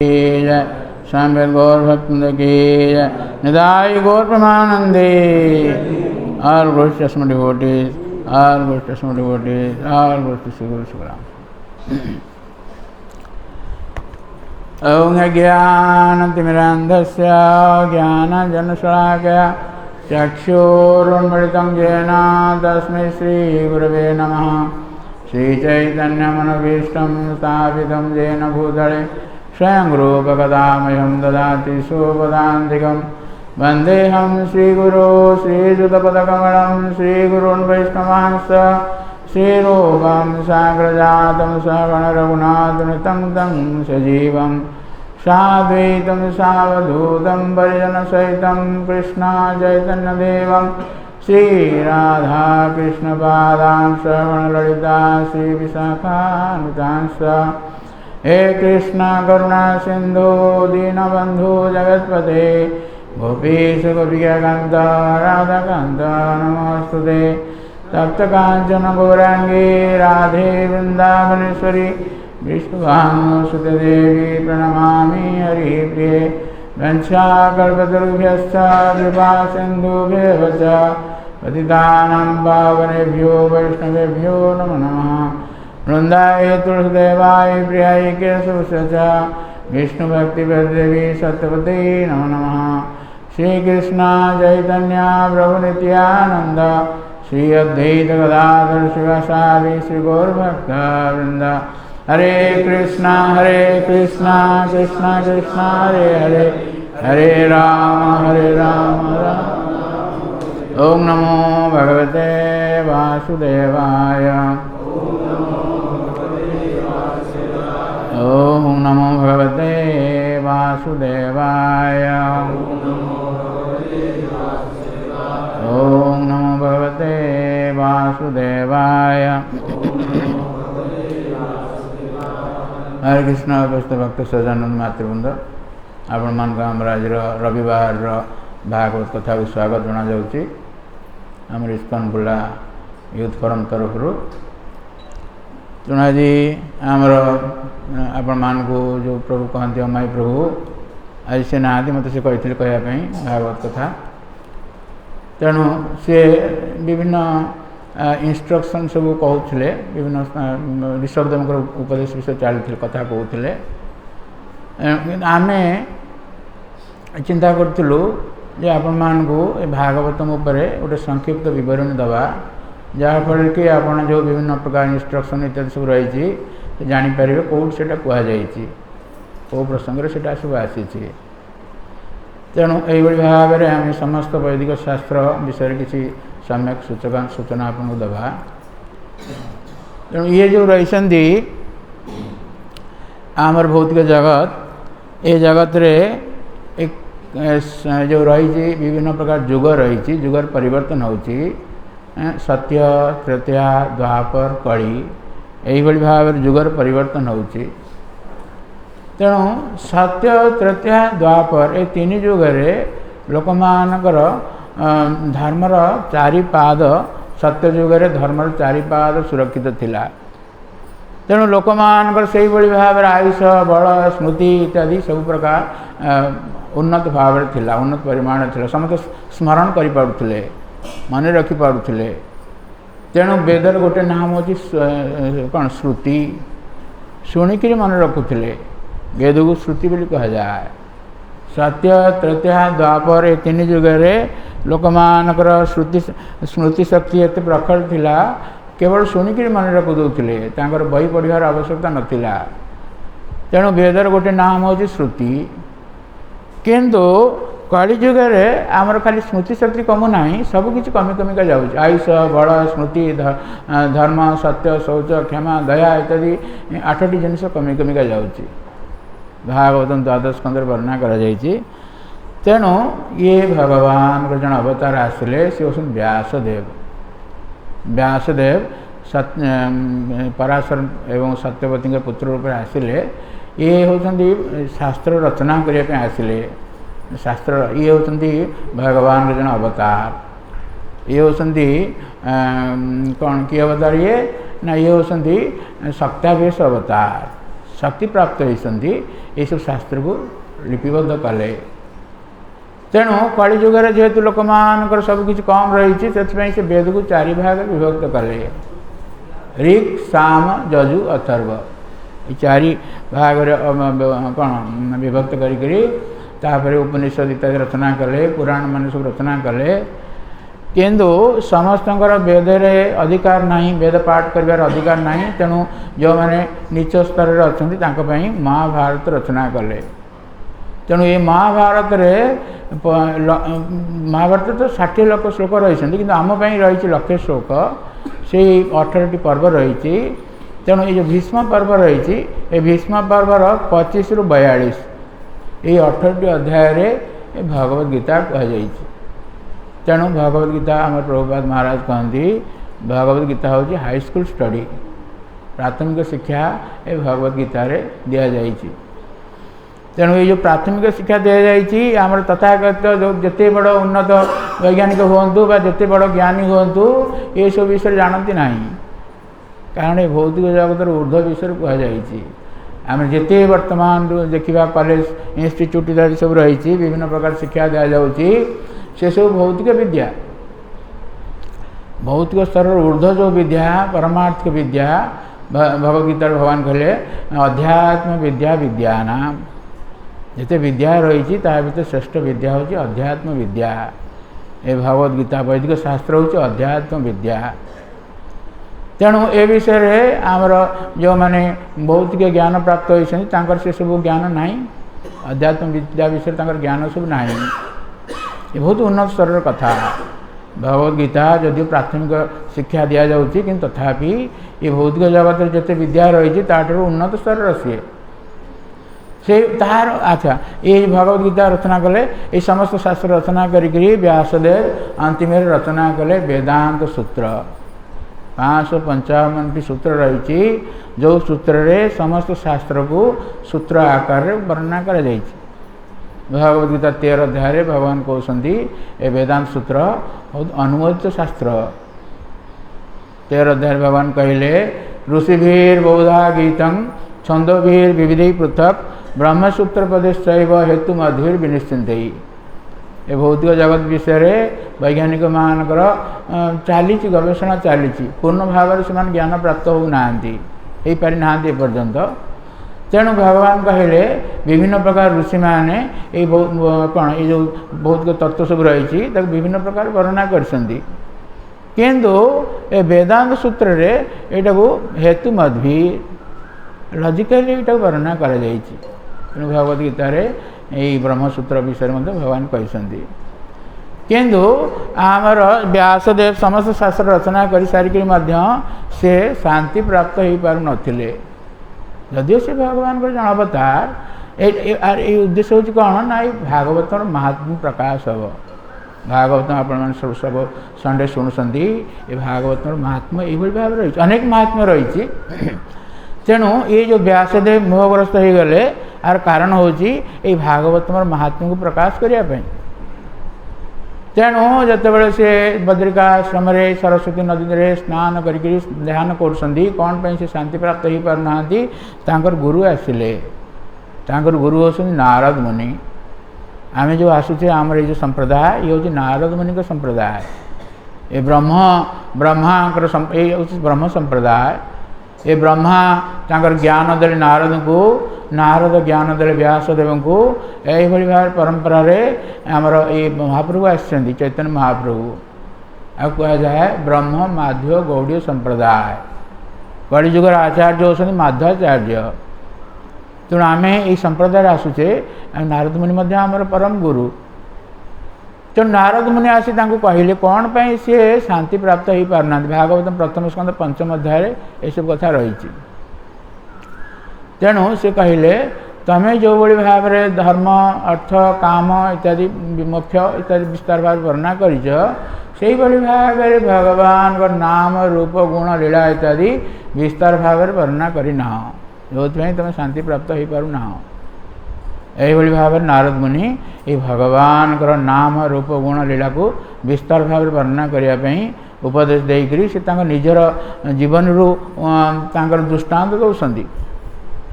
जय स्वामी गौर भक्त की जय निदाई गौर प्रमानंदे all glories to some devotees, all glories to some devotees, all glories to Sri Guru Sukaram. Om Jnanatimirandhasya Jnanajanashalakaya Chakshurunmilitam Jena Tasmai Sri Gurave Namaha Sri Chaitanya Manabhishtam Sthapitam Jena Bhutale Swayam Rupa Kadamayam Dadati Supadantikam Vandeham Sri Guru Sri Jutapadakamalam Sri Gurun Vaishnavahansa Sri Rupam Sagrajatam Savana Raghunatanitam Tam Sajivam Sadvaitam Savadutam Parijana Saitam Krishna Chaitanya Devam Sri Radha Krishna Padam Savana Lalita Sri Visakhanutansa He Krishna Karuna Sindhu Dinabandhu Jagatpate Gopesha Gopika Kanta Radha Kanta Namostute Tapta Kanchana Gaurangi Radhe Vrindavaneshwari Vishnuvanusuta Devi Pranamami Hari Priye Vancha Kalpatarubhyascha Kripa Sindhubhyeva Patitanam Pavanebhyo Vaishnavebhyo Namo Namaha Vrindaye Tulsidevai Priyaye Kesavasya Vishnu Bhakti Devi Satyavati Namo Namaha Shri Krishna Chaitanya Prabhu Nityananda Shri Advaita Gadadhar Shivasari Shri Gaur Bhakta Vrinda Hare Krishna Krishna Krishna Hare Hare Hare Rama Rama Om Namo Bhagavate Vasudevaya Om Namo Bhagavate Vasudevaya Om Namo Bhagavate Vasudevaya Hare Krishna Bhakta Bhakta Sajanand Matribund आपण मान आम आज रविवार भागवत कथा को स्वागत जना जाउची आमर इस्कन बुला यूथ फोरम तरफ तेणु आज आमर आपण मान को जो प्रभु कहते अमाई प्रभु आज से ना मत से कहते कहवाई भागवत कथा तेणु सी विभिन्न इंस्ट्रक्शन सब कहते विभिन्न ऋषभदेव उपदेश विषय चलते कथा कहते आम चिंता करूँ जे आपण मान को भागवतम उपरे गोटे संक्षिप्त विवरणी दवा जहाँफल कि आपड़ जो विभिन्न प्रकार इंस्ट्रक्शन इत्यादि सब रही जापर कौट से कहुई कौ प्रसंग से सब आसी तेणु यही भाव में आम समस्त वैदिक शास्त्र विषय किसी सम्यक सूचना आपको दवा तेणु ये जो रही आमर भौतिक जगत ये जगत रे एक जो रही विभिन्न प्रकार जुग रही जुगर परिवर्तन होची सत्य त्रेता द्वापर कली यही भाव जुगर परिवर्तन होची तेणु सत्य त्रेता द्वापर ये तीन जुगरे लोक मानकर धर्मर चारिपाद सत्य जुगरे धर्मर चारिपाद सुरक्षित थिला तेणु लोक मानकर से भाव आयुष बल स्मृति इत्यादि सब प्रकार उन्नत भाव थिला उन्नत परिमाण थिला समस्त स्मरण करि पारुथिले मन रखि पारुथिले तेणु वेदर गोटे नाम होची कौन श्रुति शुणिक मन रखुले वेद को श्रुति बोली कह जाए सत्य त्रेता द्वापर ये तीन जुगरे लोक मानकर श्रुति स्मृति शक्ति एत प्रखर थिला केवल शुणिक मन रखु दौले बही पढ़ार आवश्यकता नथिला तेणु वेदर गोटे नाम होची श्रुति किंतु कली जुगे आमर खाली स्मृति शक्ति कमु ना सबकि कमी कमिका जाऊँ आयुष बल स्मृति धर्म सत्य शौच क्षमा दया इत्यादि 8टी जिनिस कमी कमिका जाऊँगी भागवतम द्वादश स्कंदर वर्णना करा जायछि तेणु ये भगवान जन अवतार आसिले सी हूँ व्यासदेव व्यासदेव पराशर एवं सत्यवती पुत्र रूप में आसिले ये होती शास्त्र रचना करने आसिले शास्त्र ये होती भगवान जन अवतार ये होती कौन किए अवतार ये ना ये होती शक्तावेश अवतार शक्ति प्राप्त होती ये सब शास्त्र को लिपिबद्ध कले। तेणु कलिजुगर जेहेतु लोक मान सबकि कम रही से वेद को 4 भाग विभक्त कले। ऋक् साम यजु अथर्व ये 4 भाग कौन विभक्त करी उपनिषद इत्यादि रचना कले, पुराण मान सब रचना कले। किंतु समस्तଙ୍କର वेदरे अधिकार नहीं, वेद पाठ कर अधिकार नहीं। तेणु जो मैंने नीच स्तर में अच्छा महाभारत रचना कले। तेणु ये महाभारत तो 60 लाख श्लोक रही कि आमपाई रही लक्षे श्लोक से 18टी पर्व रही। तेणु ये जो भीष्म पर्व रही ये भीष्म पर्वर 25 रु 42 ये 18टी अध्याय भगवद गीता कहुई। तेणु भगवद गीता आम प्रभुपाद महाराज कहती भगवद गीता हूँ हाईस्कूल स्टडी, प्राथमिक शिक्षा ये भगवद गीता दि जाए। तेणु ये जो प्राथमिक शिक्षा दि जाए आम तथागत जो जिते बड़ उन्नत वैज्ञानिक हूँ बा जिते बड़ ज्ञानी हूँ ये सब विषय जानती ना, कारण ये भौतिक जगत ऊर्ध्व विषय कहुई। आम जिते वर्तमान देखा कॉलेज इंस्टीट्यूट इत्यादि सब रही विभिन्न प्रकार शिक्षा दि जाऊँगी से सब भौतिक विद्या, भौतिक स्तर ऊर्ध्व जो विद्या परमार्थ विद्या भगवदगीता भगवान कहले अध्यात्म विद्या विद्यानाम। जिते विद्या रही भर श्रेष्ठ विद्या हूँ अध्यात्म विद्या। ये भगवदगीता वैदिक शास्त्र हूँ अध्यात्म विद्या। तेणु ए विषय आमर जो मैंने भौतिक ज्ञान प्राप्त होती से सब ज्ञान ना, अध्यात्म विद्या विषय ज्ञान सब ना। ये बहुत उन्नत स्तर कथा। भगवदगीता जदि प्राथमिक शिक्षा दि जाऊँगी कि तथापि ये भौतिक जगत जिते विद्या रही उन्नत स्तर से तार। अच्छा ये भगवदगीता रचना कले ये समस्त शास्त्र रचना करी व्यासदेव अंतिम रचना कले वेदांत सूत्र 555टी सूत्र रही। जो सूत्र रे समस्त शास्त्र को सूत्र आकार वर्णना कर भगवदगीता 13 अध्याय भगवान कहते ये वेदांत सूत्र बहुत अनुमोदित शास्त्र। 13 अध्याय भगवान कहले ऋषिभीर बौधा गीतं छंदोभीर विविधि पृथक ब्रह्मसूत्र पदेश्चैव हेतु मध्युर विनिश्चित। ये भौतिक जगत विषय वैज्ञानिक मानकर चली गवेषणा चली पूर्ण भाव से ज्ञान प्राप्त होना हो पारि ना पर्यंत। तेणु भगवान कहले विभिन्न प्रकार ऋषि मैंने ये कौन ये जो भौतिक तत्व सब रही विभिन्न प्रकार वर्णना करछंती। किंतु ए वेदांत सूत्र रे एटा को हेतु मध्वी लॉजिकली एटा वर्णना कर जाइछि। तेणु भगवद गीता रे ये ब्रह्मसूत्र विषय में भगवान कहते। किंतु आमर व्यासदेव समस्त शास्त्र रचना कर सारिक से शांति प्राप्त हो पार नथिले। जदिव से भगवान को जनावतार ये उद्देश्य हूँ कौन ना भागवत महात्म प्रकाश हम। भागवत आप सब संडे शुणुंट ये भागवत महात्मा ये भाव रही अनेक महात्मा रही। तेणु ये जो व्यासदेव मोहग्रस्त हो गले आर कारण हूँ ये भागवत महात्मा को प्रकाश करने। तेणु जितेबाला से बद्रिकाश्रम सरस्वती नदी में स्नान करके ध्यान कौन से शांति प्राप्त हो पार गुरु आसिले। गुरु हो नारद मुनि। आम जो आसूचे आम ये संप्रदाय ये हूँ नारद मुनि का संप्रदाय। ये ब्रह्मा ब्रह्म संप्रदाय। ये ब्रह्मा ज्ञान देले नारद को, नारद ज्ञान देले व्यासदेव को। यही भाव परंपरा रे आमर ये महाप्रभु आसछन्ति चैतन्य महाप्रभु आ कह जाए ब्रह्म माध्व गौड़ीय संप्रदाय। कलिजुगर आचार्य होती माध्वाचार्य। तेणु आम ये संप्रदाय आसूचे नारद मुनि आमर परम गुरु। तेणु नारद मुनि आसी कहले कौन पाई सी शांति प्राप्त हो पारना। भागवत प्रथम स्कंद 5म अध्याय ये सब कथा रही। तेणु से कहले तमें जो भाई भाव में धर्म अर्थ काम इत्यादि मोक्ष इत्यादि विस्तार भाव वर्णना कर भाव में भगवान का नाम रूप गुण लीला इत्यादि विस्तार भाव में वर्णना करना जो तुम शांति प्राप्त हो पारना। यही भाव नारद मुनि ये भगवान का नाम रूप गुण लीला को विस्तार भाव में वर्णना करने उपदेश देकर से निजर जीवन रू दृष्टांत दौरान।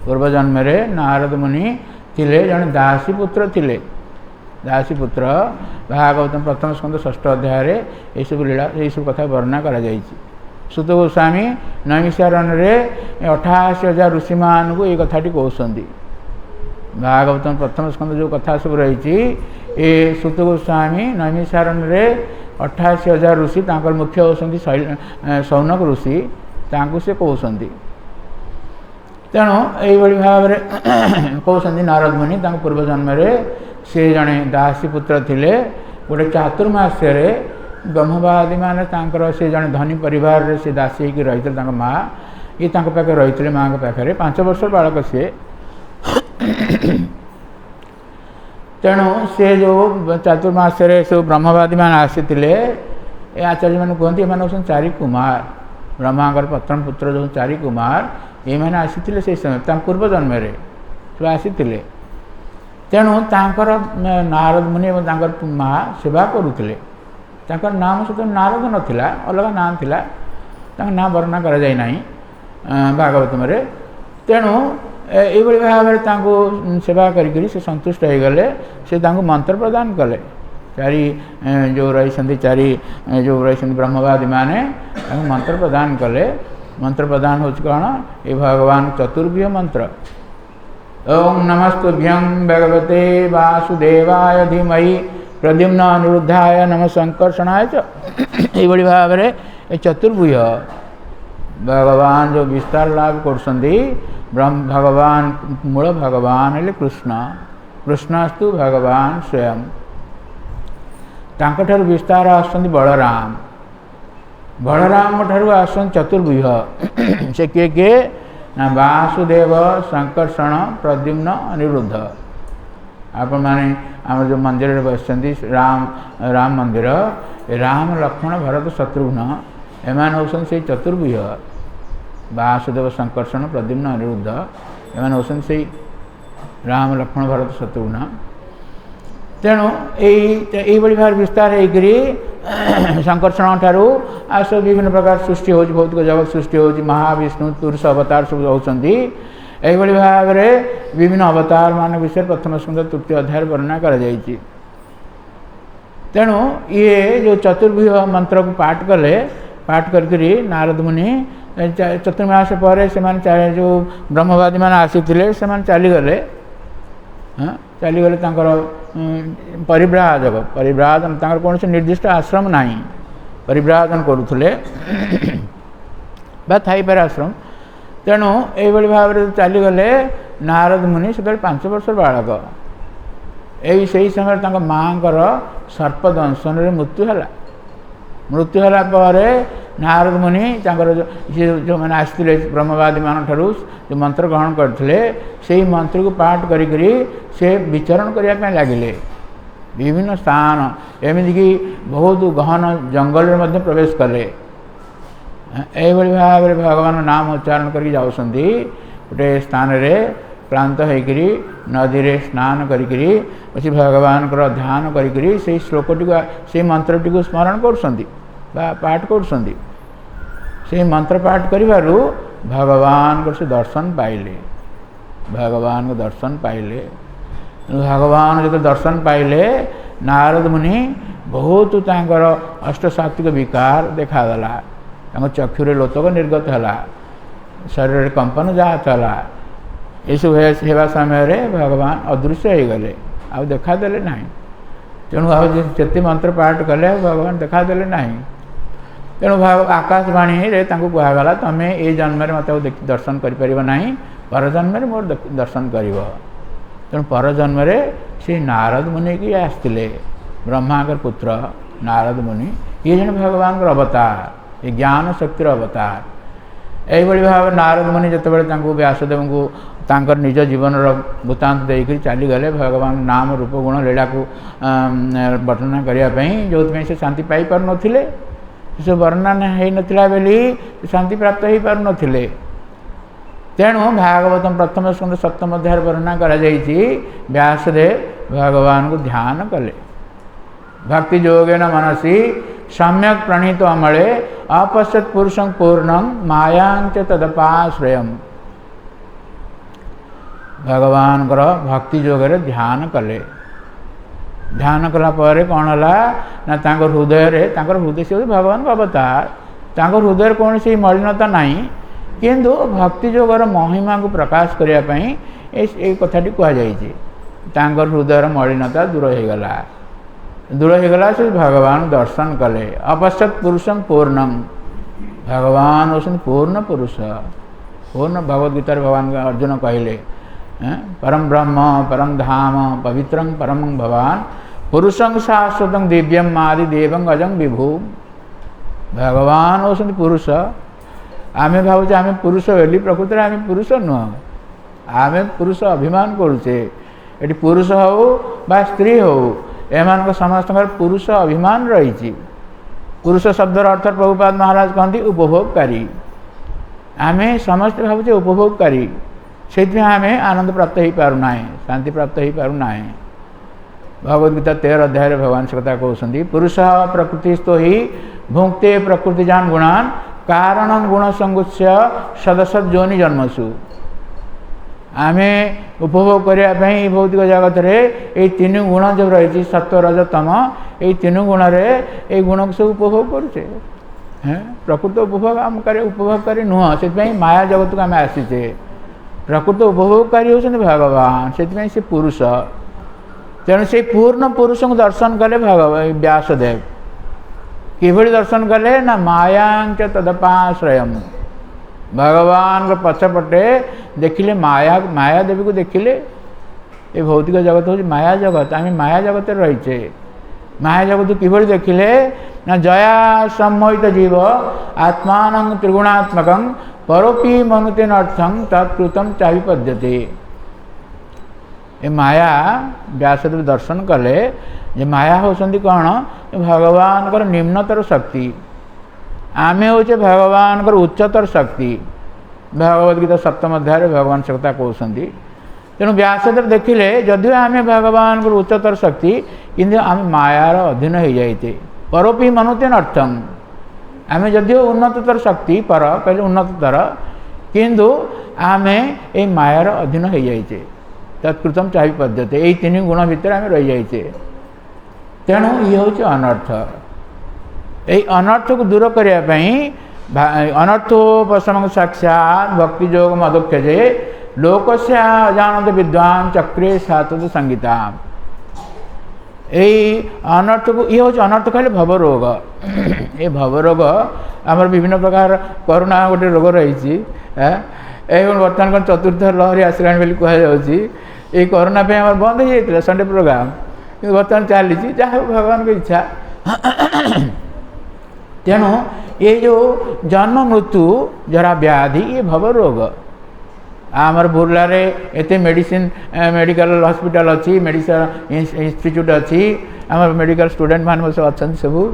पूर्वजन्म नारद मुनि थिले जड़े दासी पुत्र थिले। दासी पुत्र भागवतम प्रथम स्कंद 6 अध्याय ये सब लीला ये सब कथा वर्णना करा जायछि। सुत गोस्वामी नैमिषारण्य रे 88,000 ऋषि मान को ये कथाटी कहउछन्ति। भागवतम प्रथम स्कंद जो कथा सब रही ये सुत गोस्वामी नैमिषारण्य रे 88,000 ऋषि तांकर मुख्य होसन्ति सौनक ऋषि तांको से कहउछन्ति। तेणु यही भाव में कहते नारद मुनि पूर्वजन्म से जड़े दासी पुत्र थिले। गोटे चातुर्मास्य ब्रह्मवादी मान से जड़े धनी परिवार से दासी होकर रही माँ ये पाखे रही माँ पाखे 5 वर्ष बालक सी। तेणु से जो चातुर्मास्य सब ब्रह्मवादी मान आसी आचार्य मैंने कहते हैं 4 कुमार ब्रह्मा प्रथम पुत्र जो 4 कुमार ये मैंने आसी से समय पूर्वजन्म सब आसी। तेणु तांकर नारद मुनि और माँ सेवा करुले। नाम सहित नारद नाला अलग नाम थिला ना वर्णना करा जाय नाही भागवतम। तेणु यही भाव में सेवा करी से संतुष्ट हो गले। से मंत्र प्रदान कले। 4 जो रही 4 जो रही ब्रह्मवादी माने मंत्र प्रदान कले। मंत्र प्रदान हो कौन ये भगवान चतुर्व्यूह मंत्र ओम नमस्तुभ्यं भगवते वासुदेवाय धीमहि प्रद्युम्न अनिरुद्धाय नमः संकर्षणाय च। ये भाव में चतुर्व्यूह भगवान जो विस्तार लाभ कर ब्रह्म भगवान मूल भगवान हेले कृष्ण कृष्णस्तु भगवान स्वयं तांकर विस्तार आसुँच बलराम बलराम ठारू आसन चतुर्व्यूह से किए ना वासुदेव संकर्षण प्रद्युम्न अनिरुद्ध। आपण माने आम जो मंदिर बस राम मंदिर राम लक्ष्मण भरत शत्रुघ्न एमान होसन से चतुर्व्यूह वासुदेव संकर्षण प्रद्युम्न अनिरुद्ध एमान होसन से राम लक्ष्मण भरत शत्रुघ्न। तेणु यही भाव विस्तार होकर संकर्षण ठारू आस विभिन्न प्रकार सृष्टि हो भौतिक जगत सृष्टि हो महाविष्णु पुरुष अवतार सब होती। यही भाव में विभिन्न अवतार मान विषय प्रथम स्कंद 3 अध्याय वर्णना कर। तेणु ये जो चतुर्व्यूह मंत्र को पाठ कले पाठ करके नारद मुनि चतुर्मास पर से जो ब्रह्मवादी मान आसी से चलीगले। हाँ चलीगले परिव्राजक परिव्राजन कौन से निर्दिष्ट आश्रम ना परिव्राजन करुले थाईपर आश्रम। तेणु यही भाव में चलीगले नारद मुनि से 5 वर्ष बालक यही से समय माँ सर्पदंशन मृत्यु है। मृत्यु है पर नारद मुनि जो मैंने आसते ब्रह्मवादी मान ठारू जो मंत्र ग्रहण करते से मंत्र को पाठ करी से विचरण करने लगिले विभिन्न स्थान एमतीक बहुत गहन जंगल में प्रवेश कले। यही भाव में भगवान नाम उच्चारण करके जाऊँगी गोटे स्थान क्लांत होकर नदी रे स्नान करी भगवान ध्यान करी से श्लोकटी से मंत्रटी को स्मरण कर पाठ कर मंत्र पाठ करू भगवान को से दर्शन पाइले। भगवान को दर्शन पाइले भगवान जो दर्शन पाइले नारद मुनि बहुत तांकर अष्टसात्विक विकार देखागला। चक्षुरे लोतक निर्गत है शरीर कंपन जाता ये सब होगा समय भगवान अदृश्य हो गले आ देखादेले ना। तेणु आते मंत्र पाठ कले भगवान देखादेले ना। तेणु आकाशवाणी कहगला तुम्हें ये जन्म मत दर्शन करना पर जन्म मोर दर्शन कर। तेणु पर जन्म से नारद मुनि की आसते ब्रह्मा पुत्र नारद मुनि ये जन भगवान अवतार ये ज्ञान शक्तिर अवतार। यही भाव नारद मुनि जो व्यासदेव को तांकर निज जीवन वृत्तांत देकर चलीगले भगवान नाम रूप गुण लीला को वर्णना करने जो से शांति पाई पार नथिले से वर्णना हो नथिला बेली शांति प्राप्त हो पार नथिले। तेणु भागवतम प्रथम स्कंद 7 अध्याय वर्णना करा जायछि व्यासदेव भगवान को ध्यान कले भक्ति योगेन मनसी सम्यक प्रणीत अमले अपश्यत पुरुषं पूर्णं मायांच तदपाश्रयम्। भगवान भक्ति जोगरे ध्यान कले। ध्यान कला पर कौन है ना हृदय से भगवान अवतार हृदय कौन सी मलिनता नहीं किंतु भक्ति जोगर महिमा को प्रकाश करने कथाटी कहुई हृदय मलिनता दूर हो गला से भगवान दर्शन कले। अपश्यत पुरुषम पूर्णम भगवान होसन पूर्ण पुरुष पूर्ण भगवद्गीता भगवान अर्जुन कहले परम ब्रह्म परम धाम पवित्रं परम भवान पुरुषं शाश्वतं दिव्यम आदि देवं अजं विभु भगवान होसन पुरुष। आमे भावुचे आमे पुरुष बोली प्रकृति में आमे पुरुष नुह आमे पुरुष अभिमान करुचे ये पुरुष हो बा स्त्री हो एमान समस्त पुरुष अभिमान रही। पुरुष शब्दर अर्थ प्रभुपाद महाराज कहते उपभोगकारी आमे समस्त भावुचे उपभोगकारी से आमे आनंद प्राप्त हो पारना शांति प्राप्त हो पारना। भगवद्गीता 13 अध्याय भगवान से कथा कहते पुरुष प्रकृतिस्थो ही भुंक्ते प्रकृतिजान गुणान कारण गुण संगुच्य सदसद जोनि जन्मसु आमे उपभोग करने भौतिक जगत रे तीन गुण जो रही सत्व रज तम ये तीन गुण रे ये गुण सब उपभोग करुचे प्रकृत उपभोग आम उपभोगकारी नुह से माया जगत को आम आसीचे प्रकृत उपभोगकारी होते भगवान से पुरुष तेणु से पूर्ण पुरुष को दर्शन कले भगवान व्यासदेव किभली दर्शन कले ना मायांच तदपाश्रय भगवान को पछपटे देखिले माया देवी को देखिले ये भौतिक जगत हूँ माया जगत आम माया जगत रहीचे माया जगत किभली देखिले ना जया सम्मोहित जीव आत्मान त्रिगुणात्मक परोपी मनुतेन अर्थं तत्कृतं चाविपद्यते ये माया व्यासदेव दर्शन कले जे माया होती कौन भगवान कर निम्नतर शक्ति आमे होचे भगवान कर उच्चतर शक्ति भगवद्गीता 7 अध्याय भगवान से कथा कहते तेणु व्यासदेव देखिले जदिव आमे भगवान कर उच्चतर शक्ति किंतु आम मायार अधीन हो जाइते परोपी मनुतेन अर्थं आमे जदिव उन्नततर शक्ति पर कहले उन्नततर किंतु आमे ए मायार अधीन हो जाइचे तत्कृतम चाहि पद्धति यही तीन गुण भितर आम रही जाइचे। तेणु ये हूँ अनर्थ यही अनर्थ को दूर करने अनर्थोपशम साक्षात भक्ति जोग मदोक्षजे लोकस्य अजानत विद्वान चक्रे सातद संगीता यही अनर्थ को ये हूँ अनर्थ कहले भवरोग ये भवरोग आमर विभिन्न प्रकार करोना गोटे रोग रही बर्तमान चतुर्थ लहरी आसला बोली कहुच्छी ये कोरोना पे आम बंद हो जाता संडे प्रोग्राम कि बर्तमान चली जहाँ भगवान की इच्छा तेणु ये जो जन्म मृत्यु जरा व्याधि ये भवरोग आमर बुर्ला रे एते मेडिसिन मेडिकल हॉस्पिटल अच्छी मेडिसिन इंस्टीट्यूट अच्छी आम मेडिकल स्टूडेंट मान अच्छा सबू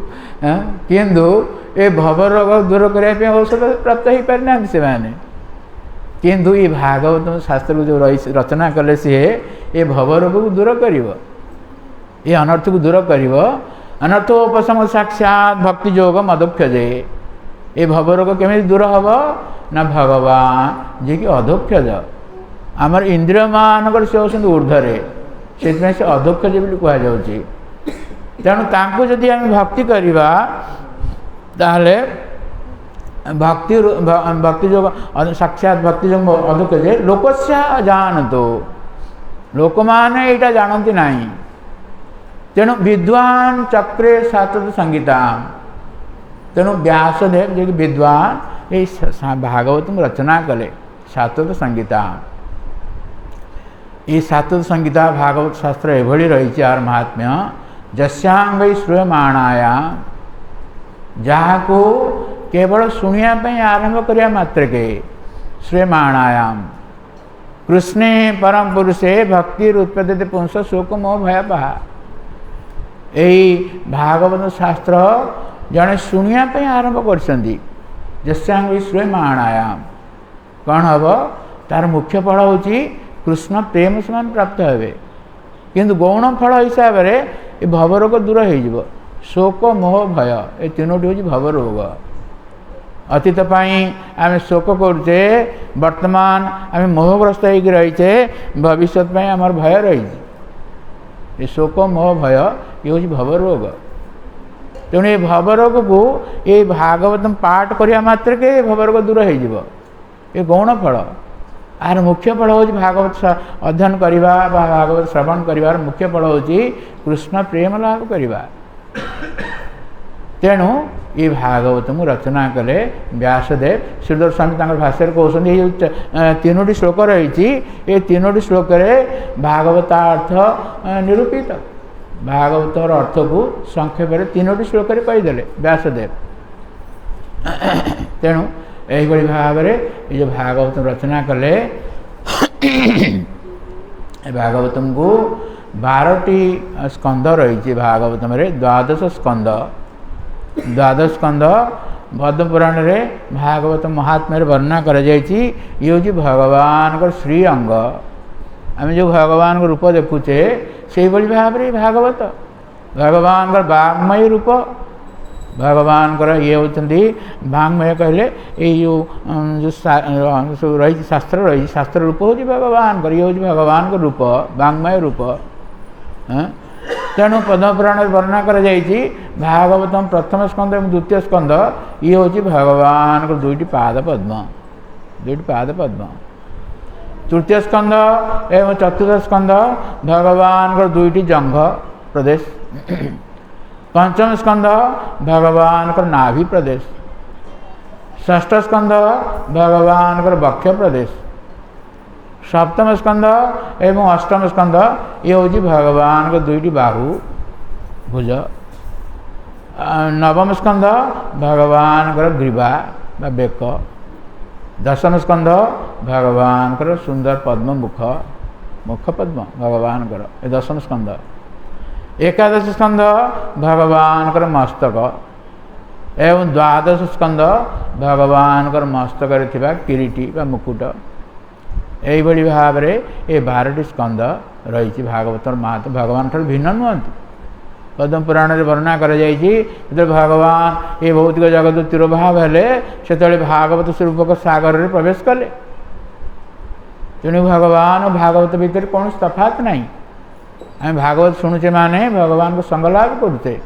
किंतु ये भवरोग दूर करने औषध प्राप्त हो पारि से मैंने किंतु ये भागवत शास्त्र को जो रचना कले सी ये भवरोग को दूर कर ये अनर्थ को दूर कर अनर्थोपशम साक्षात भक्ति जोग मदोक्षजे ये भवरोग केमी दूर हम ना भगवान जी की अधोक्षज आमर इंद्रिय मान से होती ऊर्धरे से अधोक्षज भी कहुच्छी तेणु तांको जदि आम भक्ति करवा ताहले भक्ति भक्ति जोग साक्षात भक्ति जोग अधोक्षजे लोकस्य जानतो लोक मैंने यहाँ जानती ना तेणु विद्वान चक्रे सातद संगीता तेणु व्यासदेव जो विद्वान ये भागवत रचना कले सातद संगीता ये सातद संगीता भागवत शास्त्र एभली रही आर महात्म्य जस्यांग श्रूयमाणाया जहाँ को केवल शुणियापी आरंभ करने मात्र के श्रूयमाणायाम कृष्णे परम पुरुषे भक्ति उत्पद्यते पुंस शोक मोह भयपहा यही भागवत शास्त्र जड़े शुणियापी आरंभ कर जस्यांग श्रूयमाणायाम कौन हम तार मुख्य फल हूँ कृष्ण प्रेम से प्राप्त हे किंतु गौण फल हिसाब से ये भवरोग दूर हो शोक मोह भय ये तीनोटी हूँ भवरोग अतीत आम शोक करुचे वर्तमान आम मोहग्रस्त हो रहीचे भविष्य आमर भय रही ये शोक मोह भय ये हूँ भवरोग तेणु ये भवरोग को ये भागवतम पाठ करिया मात्र के भवरोग दूर हो ये गौण फल आर मुख्य फल हूँ भागवत अध्ययन करवा भागवत श्रवण करार मुख्य फल हूँ कृष्ण प्रेम लाभ करवा तेणु ये भागवत मु रचना कले व्यासदेव श्रीधर स्वामी भाष्य कहते ये तीनोटी श्लोक रही ये तीनोटी श्लोक भागवतार्थ निरूपित भागवतर अर्थ को संक्षेप तीनोटी श्लोक कहीदे व्यासदेव तेणु यही भाव में ये भागवत रचना कले भागवतम को 12टी स्कंद रही भागवतम 12 स्कंद 12 स्कंद पद्म पुराण रे भागवत महात्म्य वर्णना कर ये हूँ भगवान श्री अंग आम जो भगवान रूप देखुचे से भाव में भागवत भगवान वाङ्मय रूप भगवान ये होती वाङ्मय कहले यो रही शास्त्र रही शास्त्र रूप हूँ भगवान ये हूँ भगवान रूप वाङ्मय रूप तेणु पद्मपुराण वर्णना कर भागवतम प्रथम स्कंद और द्वितीय स्कंद ये हूँ भगवान दुईटी पाद पद्म तृतीय स्कंद एवं चतुर्थ स्कंद भगवान दुईटी जंघ प्रदेश पंचम स्कंद भगवान नाभि प्रदेश षष्ठ स्कंद भगवान वक्ष प्रदेश सप्तम स्कंद एवं अष्टम स्कंद ये हूँ भगवान दुईटी बाहु भुज नवम स्कंद भगवान ग्रीवा बेक दशम स्कंद भगवान सुंदर पद्म मुख मुख पद्म भगवान दशम स्कंद एकादश स्कंद भगवान मस्तक एवं द्वादश स्कंद भगवान मस्तक किरीटी व मुकुट यही भाव में ये 12टी स्कंद रही भागवत महत्व भगवान ठार भिन्न नुहति पद्म पुराण वर्णना कर भगवान ये भौतिक जगत तिरोभाव हेले से भागवत स्वरूपक सागर में प्रवेश कले तेणु भगवान और भागवत भितर कौन तफात नहीं आम भागवत शुणुचे माने भगवान को संगलाभ करते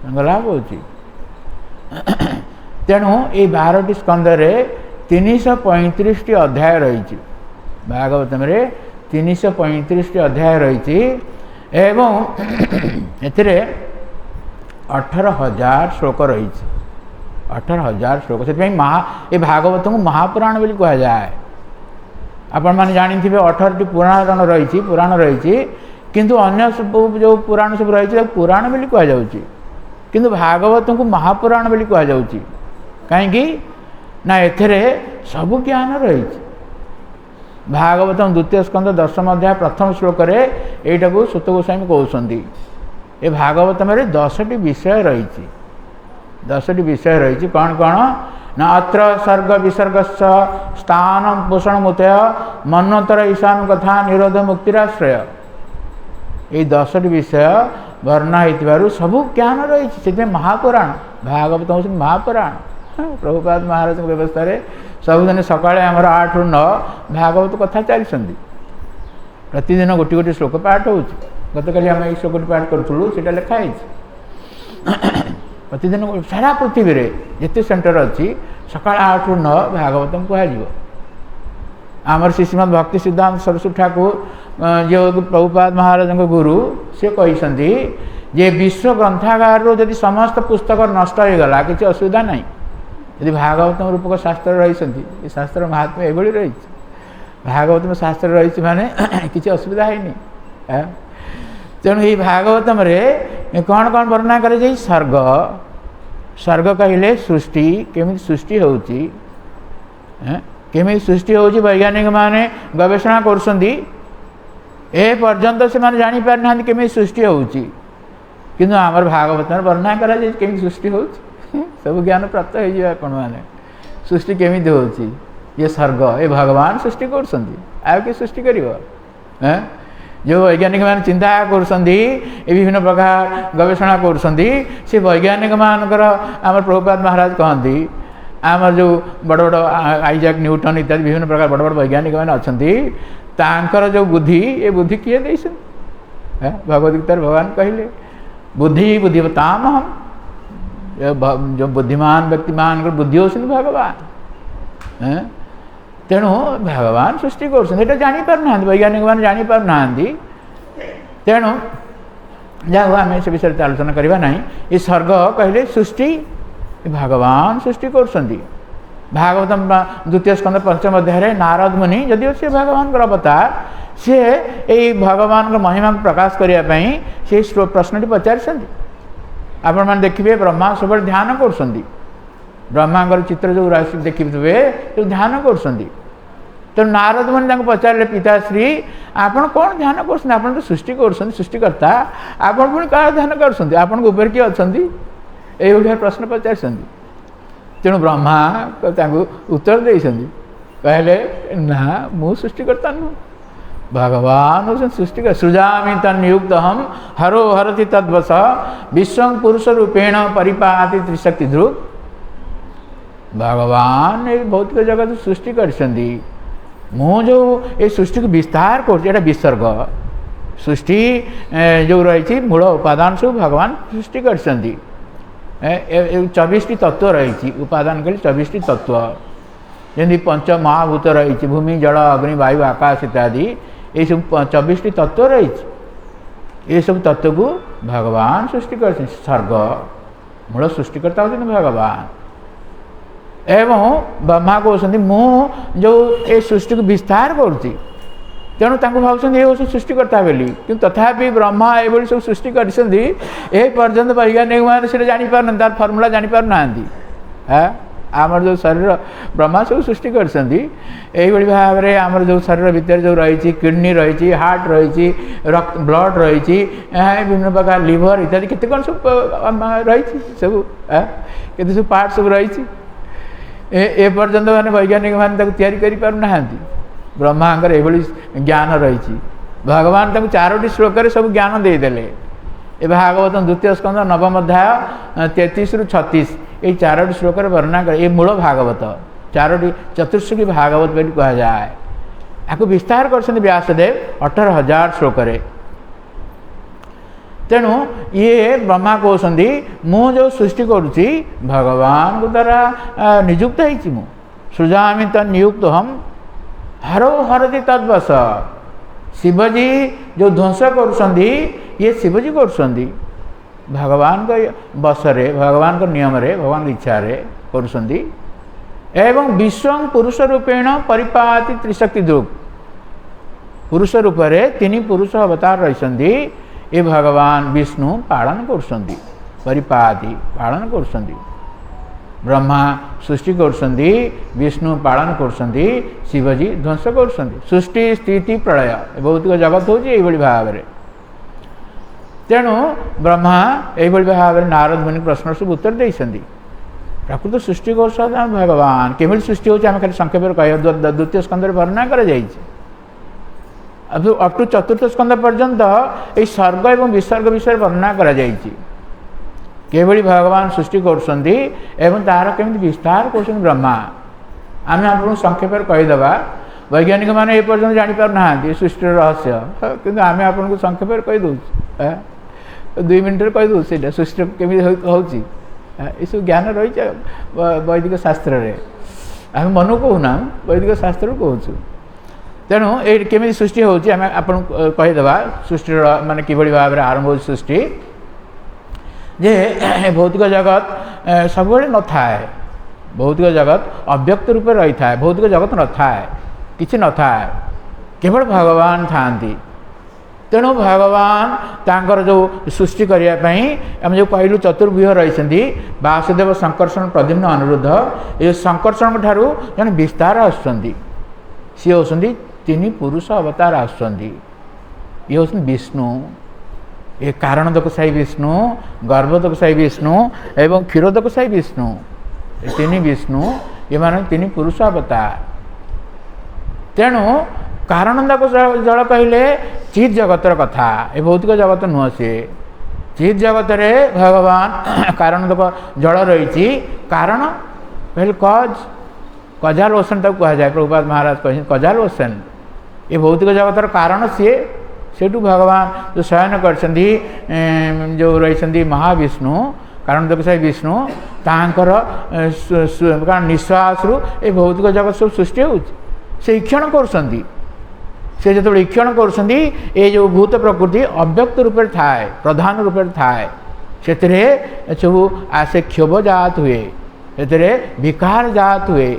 संगलाभ हो तेणु ये 12टी स्कंद 335 अध्याय रही भागवत में 335 अध्याय रही एवं एथिरे 18,000 श्लोक रही 18,000 श्लोक से ये भागवत को महापुराण बोली कह जाए आपण मैंने जानी 18टी पुराण रही किंतु अन्य सब जो पुराण सब रही पुराण बोली कह जाउची किंतु भागवत को महापुराण बोली कह जाउची कहीं ना एथिरे सब ज्ञान रही भागवतम द्वितीय स्कंद दशम अध्याय प्रथम श्लोक यहीटा को सुत गोस्वामी कहते ये भागवत में 10टी विषय रही 10टी विषय रही कौन कौन न अत्र सर्ग विसर्ग स्थान पोषण मुतय मन्वतर ईशान कथा निरोध मुक्तिराश्रय ये 10टी विषय वर्णना हो सबू ज्ञान रही से महापुराण भागवत हूँ महापुराण प्रभुपाद महाराज व्यवस्था सबुदिन सकाଳେ आमर 8 ରୁ 9 भागवत कथा चलती प्रतिदिन गोटी गोटी श्लोक पाठ हो गतकाली आम ये श्लोक पाठ करूँ से लिखाई प्रतिदिन सारा पृथ्वी में जिते सेंटर अच्छी सका 8 ରୁ 9 भागवत कह आमर श्री श्रीमद भक्ति सिद्धांत सरस्वती ठाकुर जो प्रभुपाद महाराज गुरु से कहते जे विश्व ग्रंथागार जदि समस्त पुस्तक नष्ट हो गला किसी असुविधा नहीं यदि भागवत रूपक शास्त्र रही ये शास्त्र महात्मा ये रही भागवत में शास्त्र रही माने किसी असुविधा है नहीं तेणु ये भागवतम कौन कौन वर्णना कर सर्ग सर्ग कहले सृष्टि केमी सृष्टि होची केमी सृष्टि होची वैज्ञानिक माने गवेषणा करुछंदी ए पर्यंत से माने जानि पार ना केमी सृष्टि होची किंतु आमर भागवत में वर्णना करा केमी सृष्टि होची सब ज्ञान प्राप्त हो जाए आपण मैंने सृष्टि केमी होची ये सर्ग ये भगवान सृष्टि कर सृष्टि कर जो वैज्ञानिक मान चिंता कर विभिन्न प्रकार गवेषणा कर वैज्ञानिक मानकर आम प्रभुपाद महाराज कहती आमर जो बड़ बड़ आइजाक न्यूटन इत्यादि विभिन्न प्रकार बड़ बड़ वैज्ञानिक मैंने अच्छा जो बुद्धि ये बुद्धि किए दे भगवदगीतार भगवान कहले बुद्धि बुद्धिवताम हम जो बुद्धिमान व्यक्ति मान बुद्धि होती भगवान तेणु भगवान सृष्टि कर जापारना वैज्ञानिक मैंने जापारना तेणु जाऊ आम से विषय आलोचना करवा ना ये स्वर्ग कहले सृष्टि भगवान सृष्टि कर भागवतम द्वितीय स्कंद पंचम अध्याय नारद मुनि जदिव से भगवान अवतार सी यही भगवान महिमा प्रकाश करने से प्रश्न पचारि आपण मैंने देखिए ब्रह्मा सब ध्यान कर ब्रह्मा चित्र जो देखिए जो ध्यान कर तो नारद मुनि पचारे पिताश्री आपण कौन ध्यान कर तो सृष्टि कर सृष्टिकर्ता आपण पुणी क्या ध्यान कर किए अच्छा ये प्रश्न पचारि तेणु ब्रह्मा उत्तर दे कहले ना मु सृष्टिकर्ता नुह भगवान हो सृष्टिकर सृजामि तन्नियुक्त हम हरो हरति तद्वश विश्व पुरुष रूपेण परिपाति त्रिशक्ति ध्रुव भगवान ये भौतिक जगत सृष्टि कर जो ये सृष्टि को विस्तार कर विसर्ग सृष्टि जो रही मूल उपादान सब भगवान सृष्टि कर 24 तत्व रही उपादान कले 24 तत्व जमी पंच महाभूत रही भूमि जल अग्नि वायु आकाश इत्यादि ये सब 24 तत्व रही ये सब तत्व को भगवान सृष्टि कर सर्ग मूल सृष्टिकर्ता होते भगवान एवं ब्रह्मा कहते मु जो ये सृष्टि को विस्तार करुँच तेणु भाव ये हूँ सृष्टिकर्ता बोली कि तथापि ब्रह्मा ये सब सृष्टि करपर्यंत वैज्ञानिक मैंने जापार तार फर्मुला जापार ना आमर जो शरीर ब्रह्मा सब सृष्टि कर भाव में आमर जो शरीर भितर जो रही किडनी रही हार्ट रही रक्त ब्लड रही विभिन्न प्रकार लिवर इत्यादि केते कौन सब रही सब केते सब पार्ट सब रही एपर्यंत मैंने वैज्ञानिक मैंने ब्रह्मांकर ये ज्ञान रही भगवान 4टी श्लोक सब ज्ञान देदेले ए भागवत द्वितीय स्कंद नवम अध्याय 33 ରୁ 36 ये 4टी श्लोक वर्णना कर ये मूल भागवत 4टी चतुर्श्लोकी भागवत बोली कह जाए आपको विस्तार कर व्यासदेव 18,000 श्लोक तेणु ये ब्रह्मा कहते मु जो सृष्टि करुँची भगवान को द्वारा नियुक्त हो सृजामि तन्नियुक्त हम हरो हरति तद्वश शिवजी जो ध्वंस कर ये शिवजी कर भगवान का बसरे भगवान का नियम रे भगवान की इच्छा रे कर एवं विश्व पुरुष रूपेण परिपाति त्रिशक्ति ध्रुव पुरुष रूप से 3 पुरुष अवतार रही ये भगवान विष्णु पालन कर परिपाति पालन कर ब्रह्मा सृष्टि कर विष्णु पालन कर शिवजी ध्वंस कर सृष्टि स्थिति प्रलय भौतिक जगत हूँ ये भाव में तेणु ब्रह्मा ये भाव में नारद मुनि प्रश्न सब उत्तर दे प्रकृत सृष्टि कर भगवान केमी सृष्टि होम खाली संक्षेप कह द्वितीय स्कंद वर्णना कर अप टू चतुर्थ स्कंद पर्यंत ये सर्ग एवं विसर्ग विषय वर्णना कर केवली भगवान सृष्टि कर तार केमी विस्तार कर ब्रह्मा आम आपको संक्षेप कहीदेवा वैज्ञानिक मैंने ये पर्यटन जापार ना सृष्टि रहस्य कि आम आपको संक्षेप कहीदे 2 मिनट कहीदे से सृष्टि केमी हो सब ज्ञान रही वैदिक शास्त्र आम मन कहूना वैदिक शास्त्र कहूँ तेणु ये केमी सृष्टि होम आपको कहीदेवा सृष्टि माने कि भाव में आरंभ हो सृष्टि जे भौतिक जगत सब न थाए भौतिक जगत अव्यक्त रूप रही था भौतिक जगत न थाए किसी न थाए केवल भगवान था तेणु भगवान तांकर जो सृष्टि करने आम जो कहलु चतुर्व्यूह रही वासुदेव संकर्षण प्रद्युम्न अनिरुद्ध ये संकर्षण ठारू जन विस्तार आसुँच सी होती 3 पुरुष अवतार आसुँच ये होती विष्णु ये कारणदकसाई विष्णु गर्भदकसाई विष्णु एवं क्षीरोदकसाई विष्णु 3 विष्णु ये माने 3 पुरुष अवतार तेणु कारणदक जल कहले चित जगतर कथा ये भौतिक जगत नुह सी चित जगत रे भगवान कारणदक जल रही कारण कहले कजाल ओसन तक कह जाए। प्रभुपाद महाराज कह कजाल ओसन ये भौतिक जगतर कारण सीए सेठू भगवान जो शयन कर जो रही महाविष्णु कारण देखो विष्णु तांकर निश्वास रु ये भौतिक जगत सब सृष्टि हो ईक्षण कर से जो ईक्षण कर जो भूत प्रकृति अव्यक्त रूप में थाए प्रधान रूप में थाए से सब आसे क्षोभ जात हुए से विकार जात हुए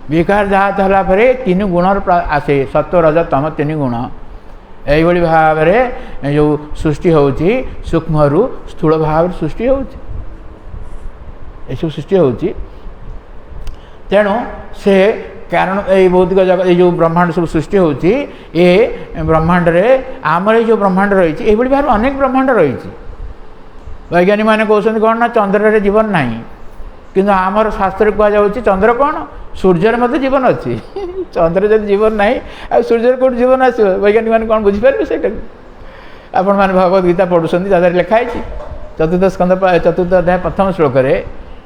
विकार जात हला परे तीन गुण आसे सत्व रज तम तीन गुण यही भाव में जो सृष्टि होची सूक्ष्म रु स्थूल भाव सृष्टि होची सृष्टि होची तेणु से कारण ये भौतिक जगत ये जो ब्रह्मांड सब सृष्टि होची ये ब्रह्मांड रे आमर ये जो ब्रह्मांड रही है भाव अनेक ब्रह्मांड रही वैज्ञानिक मैंने कहते कौन ना चंद्र रे जीवन नहीं किंतु आमर शास्त्र कहुच्छी चंद्र कौन सूर्य मत जीवन अच्छी चंद्र जब जीवन ना आ सूर्य कौट जीवन आस वैज्ञानिक मैंने कौन बुझीपारे से आपण मैंने भगवद गीता पढ़ुं लिखाई चतुर्थ स्कंद चतुर्थ अध्याय प्रथम श्लोक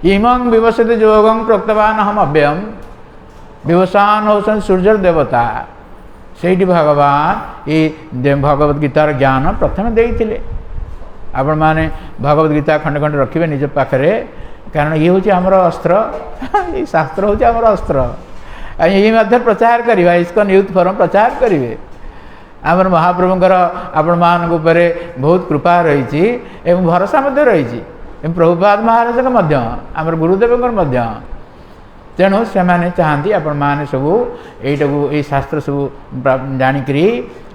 इमं विवसित योगं प्रोक्तवान हम अव्ययम विवसान होसन सूर्य देवता से भगवान ये भगवद गीतार ज्ञान प्रथम देते आपण मैंने भगवद गीता खंड खंड रखिए निज पाखे कारण ये हूँ आमर अस्त्र ये शास्त्र हूँ आमर अस्त्र ये प्रचार करवा इस्कन यूथ फोरम प्रचार करेंगे आमर महाप्रभुंर आपण मान बहुत कृपा रही भरोसा रही प्रभुपाद महाराज आमर गुरुदेव तेणु से चाहती आपण मैंने सब यू शास्त्र सब जाणिकी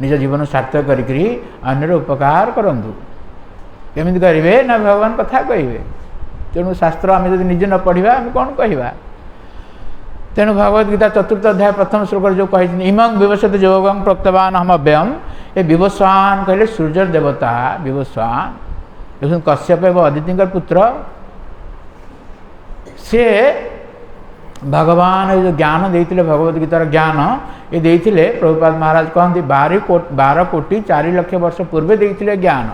निज जीवन सार्थक करी अन्यर उपकार करूँ केमी करेंगे ना भगवान कथा कहे तेणु शास्त्र आम जब निजे न पढ़ा आम कौन कहवा तेणु भगवद गीता चतुर्थ अध्याय प्रथम श्लोक जो कही इमं विवसित योगं प्रोक्तवान हम अव्ययम ये विवस्वान कहले सूर्य देवता विवस्वान देखो कश्यप एवं अदिति पुत्र से भगवान जो ज्ञान देते भगवद गीतार ज्ञान ये देते प्रभुपाद महाराज कहते 12 कोटी 4 लाख वर्ष पूर्वे देते ज्ञान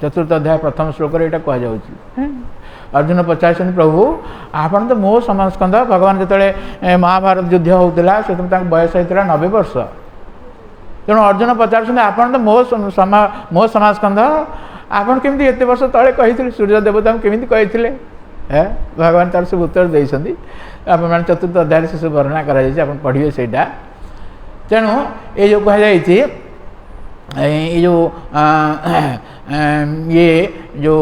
चतुर्थ अध्याय प्रथम श्लोक यहाँ कहुच्छी अर्जुन पचार प्रभु आपन तो मो समास्कंद भगवान जो महाभारत युद्ध होता से बयस होता 90 वर्ष तेणु अर्जुन पचार आपन तो मो समास्कंद आपन केमती एत वर्ष तले कही सूर्य देवता केमी कही भगवान तार सब उत्तर देते आप चतुर्थ अध्याय से सब वर्णना कर पढ़िए से तेणु ये जो कहुई ये जो ये जो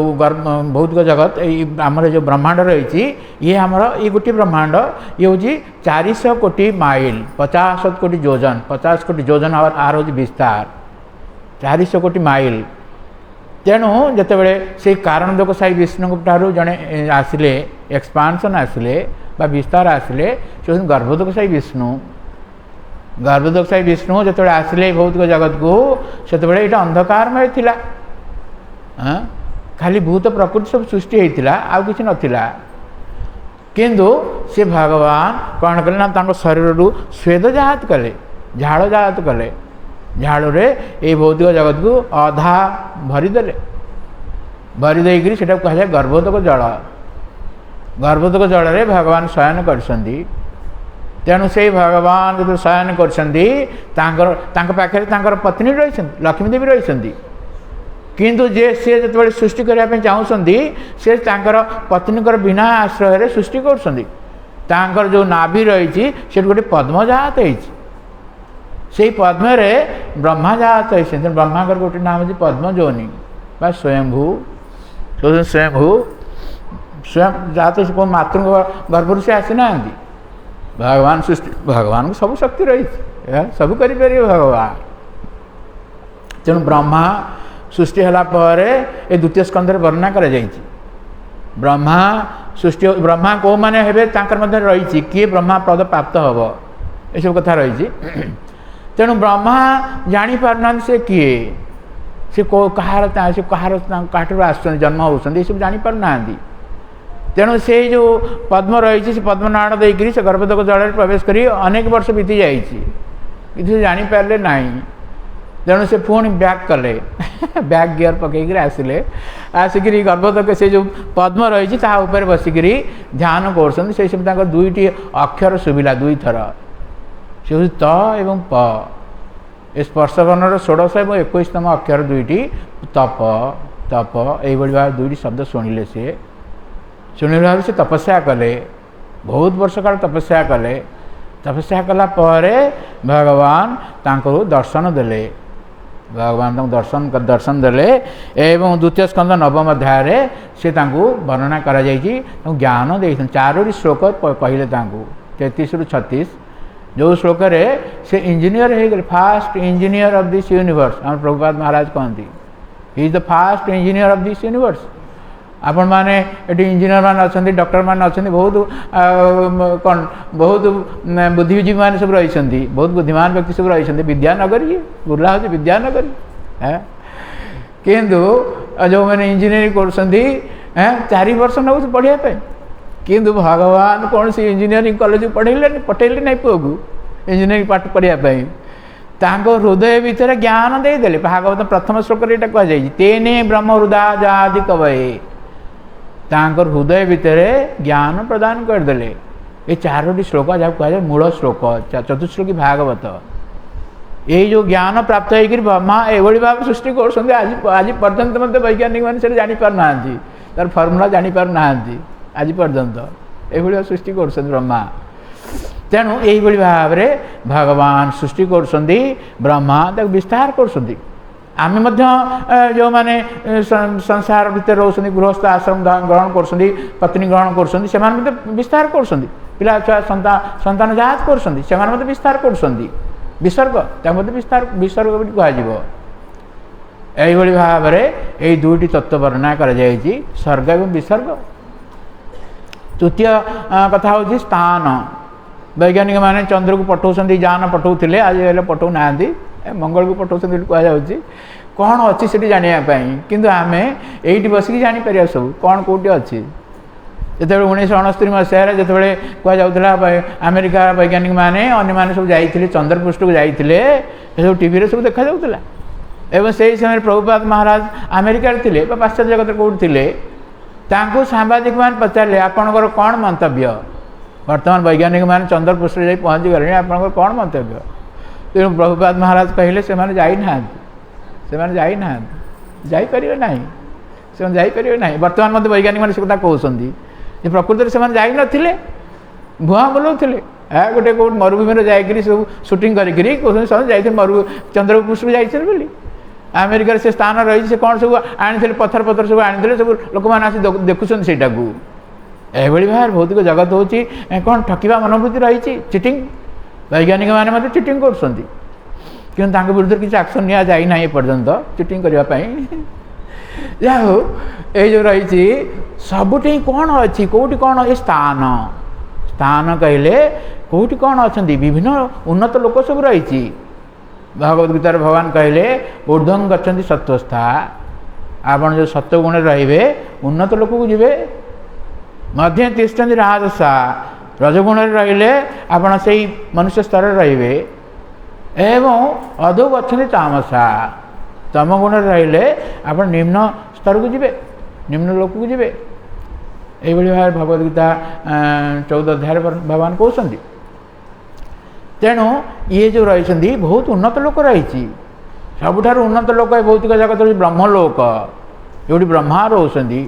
भौतिक जगत आमर जो ब्रह्मांड रही ये आमर ये गोटे ब्रह्मांड ये हूँ 400 कोटी माइल 50 कोटी योजन 50 कोटी योजन और आर हूँ विस्तार 400 कोटी माइल तेणु जिते से कारण देव साई विष्णु ठार जड़े आसिले एक्सपांसन आसिले विस्तार आसिले से गर्भोदक साई विष्णु गर्भोदक साई विष्णु जो आसिले भौतिक जगत को से अंधकारमय थिला खाली भूत प्रकृति सब सृष्टि होता आउ कि नाला किंतु से भगवान कौन कले ना शरीर रु स्वेद जात कले झाड़ जात कले झाड़ ये भौतिक जगत को अधा भरीदे भरीदे से कहुए गर्भोदक जल गर्भोदक जल में भगवान शयन कर तेणु से भगवान जो शयन कर पत्नी रही लक्ष्मी देवी रही किंतु जे सी जो सृष्टि करने चाहते से पत्नी बिना आश्रय सृष्टि कर जो नाभि रही से गोटे पद्म जात से पद्म ब्रह्मा जात है ब्रह्मा गोटे नाम है पद्म जोनि बा स्वयंभू स्वयंभू स्वयं जात से मातृ गर्भ से आसी ना भगवान सृष्टि भगवान को सब शक्ति रही सब करें भगवान तेणु ब्रह्मा सृष्टि होला ये द्वितीय स्कंध वर्णना कर ब्रह्मा सृष्टि ब्रह्मा कौ मैंने रही किए ब्रह्मा पद प्राप्त हम ये सब कथा रही तेणु ब्रह्मा जापार से किए से कहार आस जन्म होती सब जापार ना तेणु से जो पद्म रही से पद्मनाड़ देकर से गर्भोदक जल प्रवेश कर अनेक वर्ष बीती जापारे ना तेणु से पुणी बैक कले बैक गियर पकईकर आसिले आसिक गर्भतक से जो पद्म रही बसिक ध्यान कर दुईटी अक्षर शुभिला दुई थर से हूँ त एवं प स्पर्शवर्णर 16 और 21तम अक्षर दुईटी तप तप यही भाव दुईटी शब्द शुणिले शुणिले भाव से तपस्या कले बहुत वर्ष काल तपस्या कले तपस्या कला भगवान तांको दर्शन देले भगवान दर्शन देले एवं द्वितीय स्कंद 9 अध्याय से वर्णना करा ज्ञान दे 4 श्लोक कहले 33 रु 36 जो श्लोक रे से इंजीनियर हो गए fast engineer of this universe हम प्रभुपाद महाराज कहती he is the fast engineer of this universe आपण माने एटी इंजीनियर मान अच्छा डॉक्टर मान अच्छा बहुत कौन बहुत बुद्धिजीवी मान सब रही बहुत बुद्धिमान व्यक्ति सब रही विद्यानगरी बुर्ला हूँ विद्यानगरी है किंतु जो मैंने इंजीनियरिंग कर 4 वर्ष नौ पढ़ाई किंतु भगवान कौन सी इंजीनियरिंग कॉलेज पढ़ेले नहीं पुओ को इंजीनियरिंग पाठ पढ़ाई हृदय भितर ज्ञान देदेले भागवत प्रथम श्लोक कहुई तेने ब्रह्म हृदय जादि कवये हृदय भितर ज्ञान प्रदान करदे ये 4 श्लोक जहाँ कह मूल श्लोक चतुश्लोकी भागवत ये जो ज्ञान प्राप्त होकर ब्रह्मा एभली भाव सृष्टि कर आज पर्यंत मत वैज्ञानिक मैंने जापार ना तार फर्मुला जापार ना आज पर्यंत ये सृष्टि कर ब्रह्मा तेणु यही भाव में भगवान सृष्टि कर ब्रह्मा विस्तार कर आम जो मैंने संसार भितर रोचे गृहस्थ आश्रम ग्रहण कर पत्नी ग्रहण कर विस्तार कर पिला छुआ संतान जात कर विस्तार कर विसर्ग विस्तार विसर्ग कह यही भाव में यही दुईटी तत्व वर्णना कर स्वर्ग एवं विसर्ग तृतीय कथा हूँ स्थान वैज्ञानिक मैंने चंद्र को पठाऊँ जान पठाऊे आज पठाऊ ना मंगल को पठाऊँ कहुच्छी कौन अच्छी से जानापी किंतु आम ये बसिक जापर सब कौन कौटी अच्छी जो 1969 मसीह जो कहला अमेरिका वैज्ञानिक मैंने अन्य सब जाते चंद्रपृष्ठ को जाते सब टीवी सब देखा जाऊला एवं से समय प्रभुपाद महाराज अमेरिका थे पाश्चात्य जगत कौटी थे सांबादिक मैंने पचारे आपणकर कौन मंतव्य वर्तमान वैज्ञानिक मैंने चंद्रपृष्ठ जा पहुँची गले आपंकर कौन मंतव्य तेणु प्रभुपाद महाराज कहले से जापर ना वर्तमान मत वैज्ञानिक मैंने कथा कहते प्रकृति से जाइए भुआ बुलाऊे गोटे कौट मरुभूमि जाकि सब सुटिंग कर मरु चंद्रपृष्ठ जाइए बोली अमेरिका से स्थान रही से कौन सब आनी पत्थर पत्थर सब आनी सब लोक मैंने देखुं से एभली भाव भौतिक जगत हूँ कौन ठकिबा मनोवृत्ति रही चिटिंग वैज्ञानिक मैंने मतलब चिटिंग कर विरुद्ध किसी एक्शन निया जाई ना पर्यंत चिटिंग करने जाओ ये जो रही सबुठी कौन अच्छी कौटी कौन ये स्थान स्थान कहले कौटी कौन अच्छा विभिन्न उन्नत लोक सब रही भगवद गीतार भगवान कहले ऊर्ध्वं गच्छन्ति सत्वस्था आपण जो सत्वगुण रे उन्नत लोक को जीवे मध्य तिष्ठन्ति राजसा रजगुण रे आपण से मनुष्य स्तर रे एवं अधो गच्छन्ति तामसा तम गुण रे आप निम्न स्तर को जीवे निम्न लोक को जीवे यही भाव भगवद गीता 14 अध्याय भगवान कहते तेणु ये जो रही बहुत उन्नत लोक रही सबुठार उन्नत लोक भौतिक जगत ब्रह्मलोक जो ब्रह्मा रोचती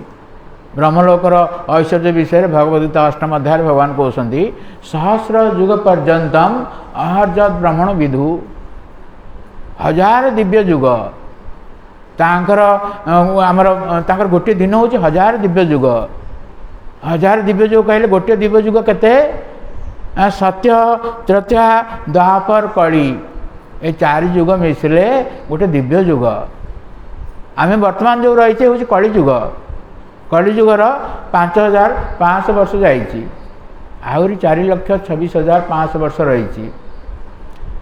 ब्रह्मलोकर ऐश्वर्य विषय भगवद्गीता 8 अध्याय भगवान कहते सहस्र युग पर्यंतम अहर्जत ब्राह्मण विधु 1000 दिव्य युग तांकर आमर तांकर गोटे दिन हूँ 1000 दिव्य युग 1000 दिव्य युग कहले गोटे दिव्य युग केते सत्य त्रेता द्वापर कली ये 4 युग मिसले गोटे दिव्य युग आम वर्तमान जो रही हूँ कली युग कलिजुगर 5500 वर्ष जाइए आहरी 4,26,500 वर्ष रही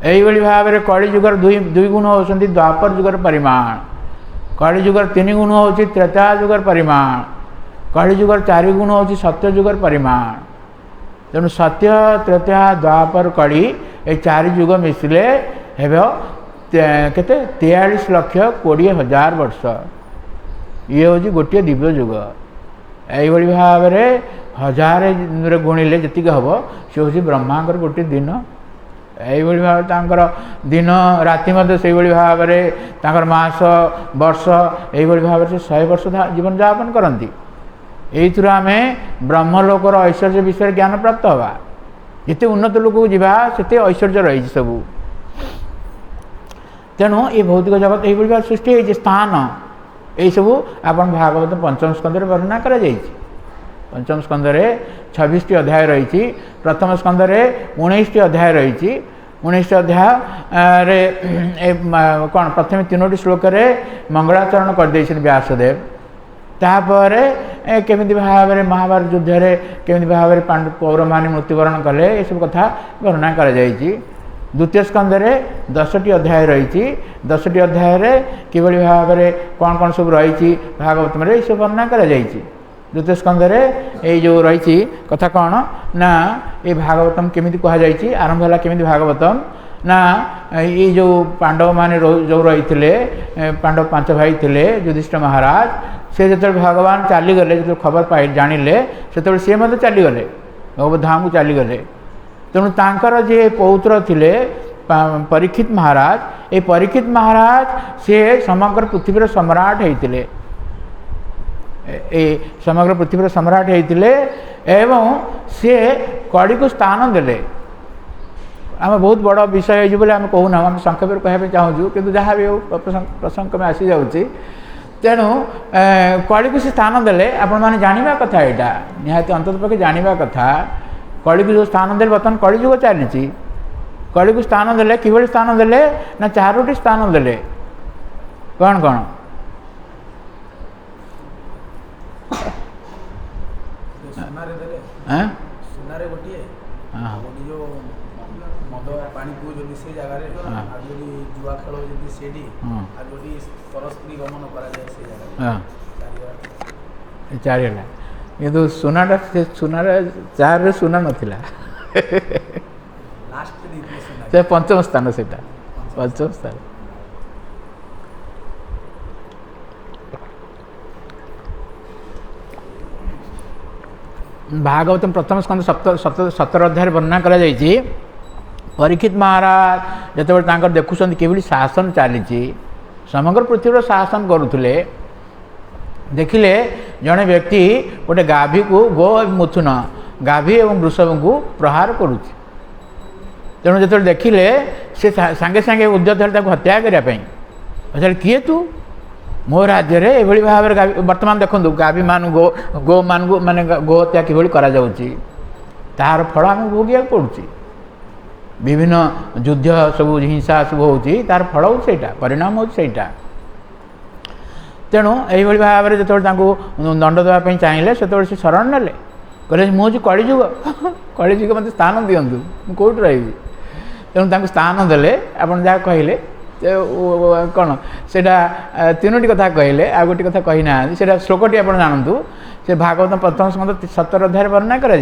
यही भाव में कलिजुगर दुई गुण होती द्वापर जुगर परिमाण कलिजुगर 3 गुण होती त्रेता जुगर परिमाण कलिजुगर 4 गुण होती सत्य जुगर परिमाण तेणु सत्य त्रेता द्वापर कली ये 4 युग मिसले हे केते 43,20,000 वर्ष ये हूँ गोटे दिव्य जुग यही भाव में 1000 गुणिले जी हम सी हूँ ब्रह्मांकर गोटे दिन यही भाव तांकर दिन राति से भाव में मास वर्ष यही भाव से 100 वर्ष जीवन यापन करती यही आम ब्रह्मलोकर ऐश्वर्य विषय ज्ञान प्राप्त हवा जिते उन्नत लोक को जीवा से ऐश्वर्य रही सबू तेणु ये भौतिक जगत यही भाव सृष्टि होती स्थान यही सबू आपन भागवत पंचम स्कंद वर्णना करा जायछि पंचम स्कंद 26 अध्याय रही प्रथम स्कंद 19 अध्याय रही 19 अध्याय रे कौन प्रथम 3 श्लोक मंगलाचरण करदे व्यासदेव तापर केमी भाव में महाभारत युद्ध में केमी भाव में पांडु पौर मान मृत्युवरण कले ये सब कथा वर्णना कर द्वितीय स्कंद 10टी अध्याय रही 10टी अध्याय किभली भाव में कौन कौन सब रही भागवत में ये सब वर्णना कर द्वितीय स्कंद ये जो रही कथा कौन ना ये भागवतम केमी कहुई आरंभ है केमी भागवतम ना ये जो पांडव मान जो रही पांडव 5 भाई थे युधिष्ठिर महाराज से जो भगवान चलीगले जो खबर पाई जानिले से सी मत चलीगले भगवत धाम को चलीगले तेणु तांकर जे पौत्र थिले परीक्षित महाराज ये परीक्षित महाराज से समग्र पृथ्वीर सम्राट होते समग्र पृथ्वीर सम्राट होते एवं से कड़ी को स्थान देले आम बहुत बड़ विषय हो बोले आम कहूना आम संक्षेप कहना चाहूँ कि जहाँ भी प्रसंग में आसी जाऊँगी तेणु कड़ी को से स्थान देले आपण मैंने जानवा कथा यहाँ निहाती अंतत पक्षे जानवा कथा कड़ी को जो स्थान देले बर्तमान कड़ी जुग चली कड़ी को स्थान देले किभली स्थान देले ना 4टी स्थान देले कौन कौन पानी को जदी से जगह रे आ जदी जुआ खेलो जदी सेडी आ जदी परस्त्री गमन करा जाय से जगह हां चारिला ये तो सुनाटा से सुनार 4 रे सुना नथिला लास्ट दी सुना से पंचम स्थान सेटा पंचम स्थान भागवतम प्रथम स्कंद 17 अध्याय वर्णना करा जायछि परीक्षित महाराज जो देखुं किभली शासन चली समग्र पृथ्वी शासन करुले देखिले जड़े व्यक्ति गोटे गाभी को गो मुथुन गाभी एवं वृषभ को प्रहार करुच्ची तेणु जो देखिले से सांगे सांगे उद्यत हत्या करने किए तू मो राज्य रे एभली भाव में वर्तमान देखो गाभी मान गो मान माने गो हत्या किभली करा जाउची तार फल आम भोगिया पड़ुची विभिन्न युद्ध सब हिंसा सब होची तार फल होटा परिणाम होटा तेणु यही भाव में जो दंड देवाई चाहिए से शरण ने कहले मुझे कलिजुग कलिजुग मत स्थान दिंतु कौट रही तेणु स्थान देले आप जहाँ कहले कौन से 3टी कथा कहले आ गोटे कथा कही ना से श्लोकटी आप जानतु से भागवत प्रथम स्कंद 17 अध्याय वर्णना करा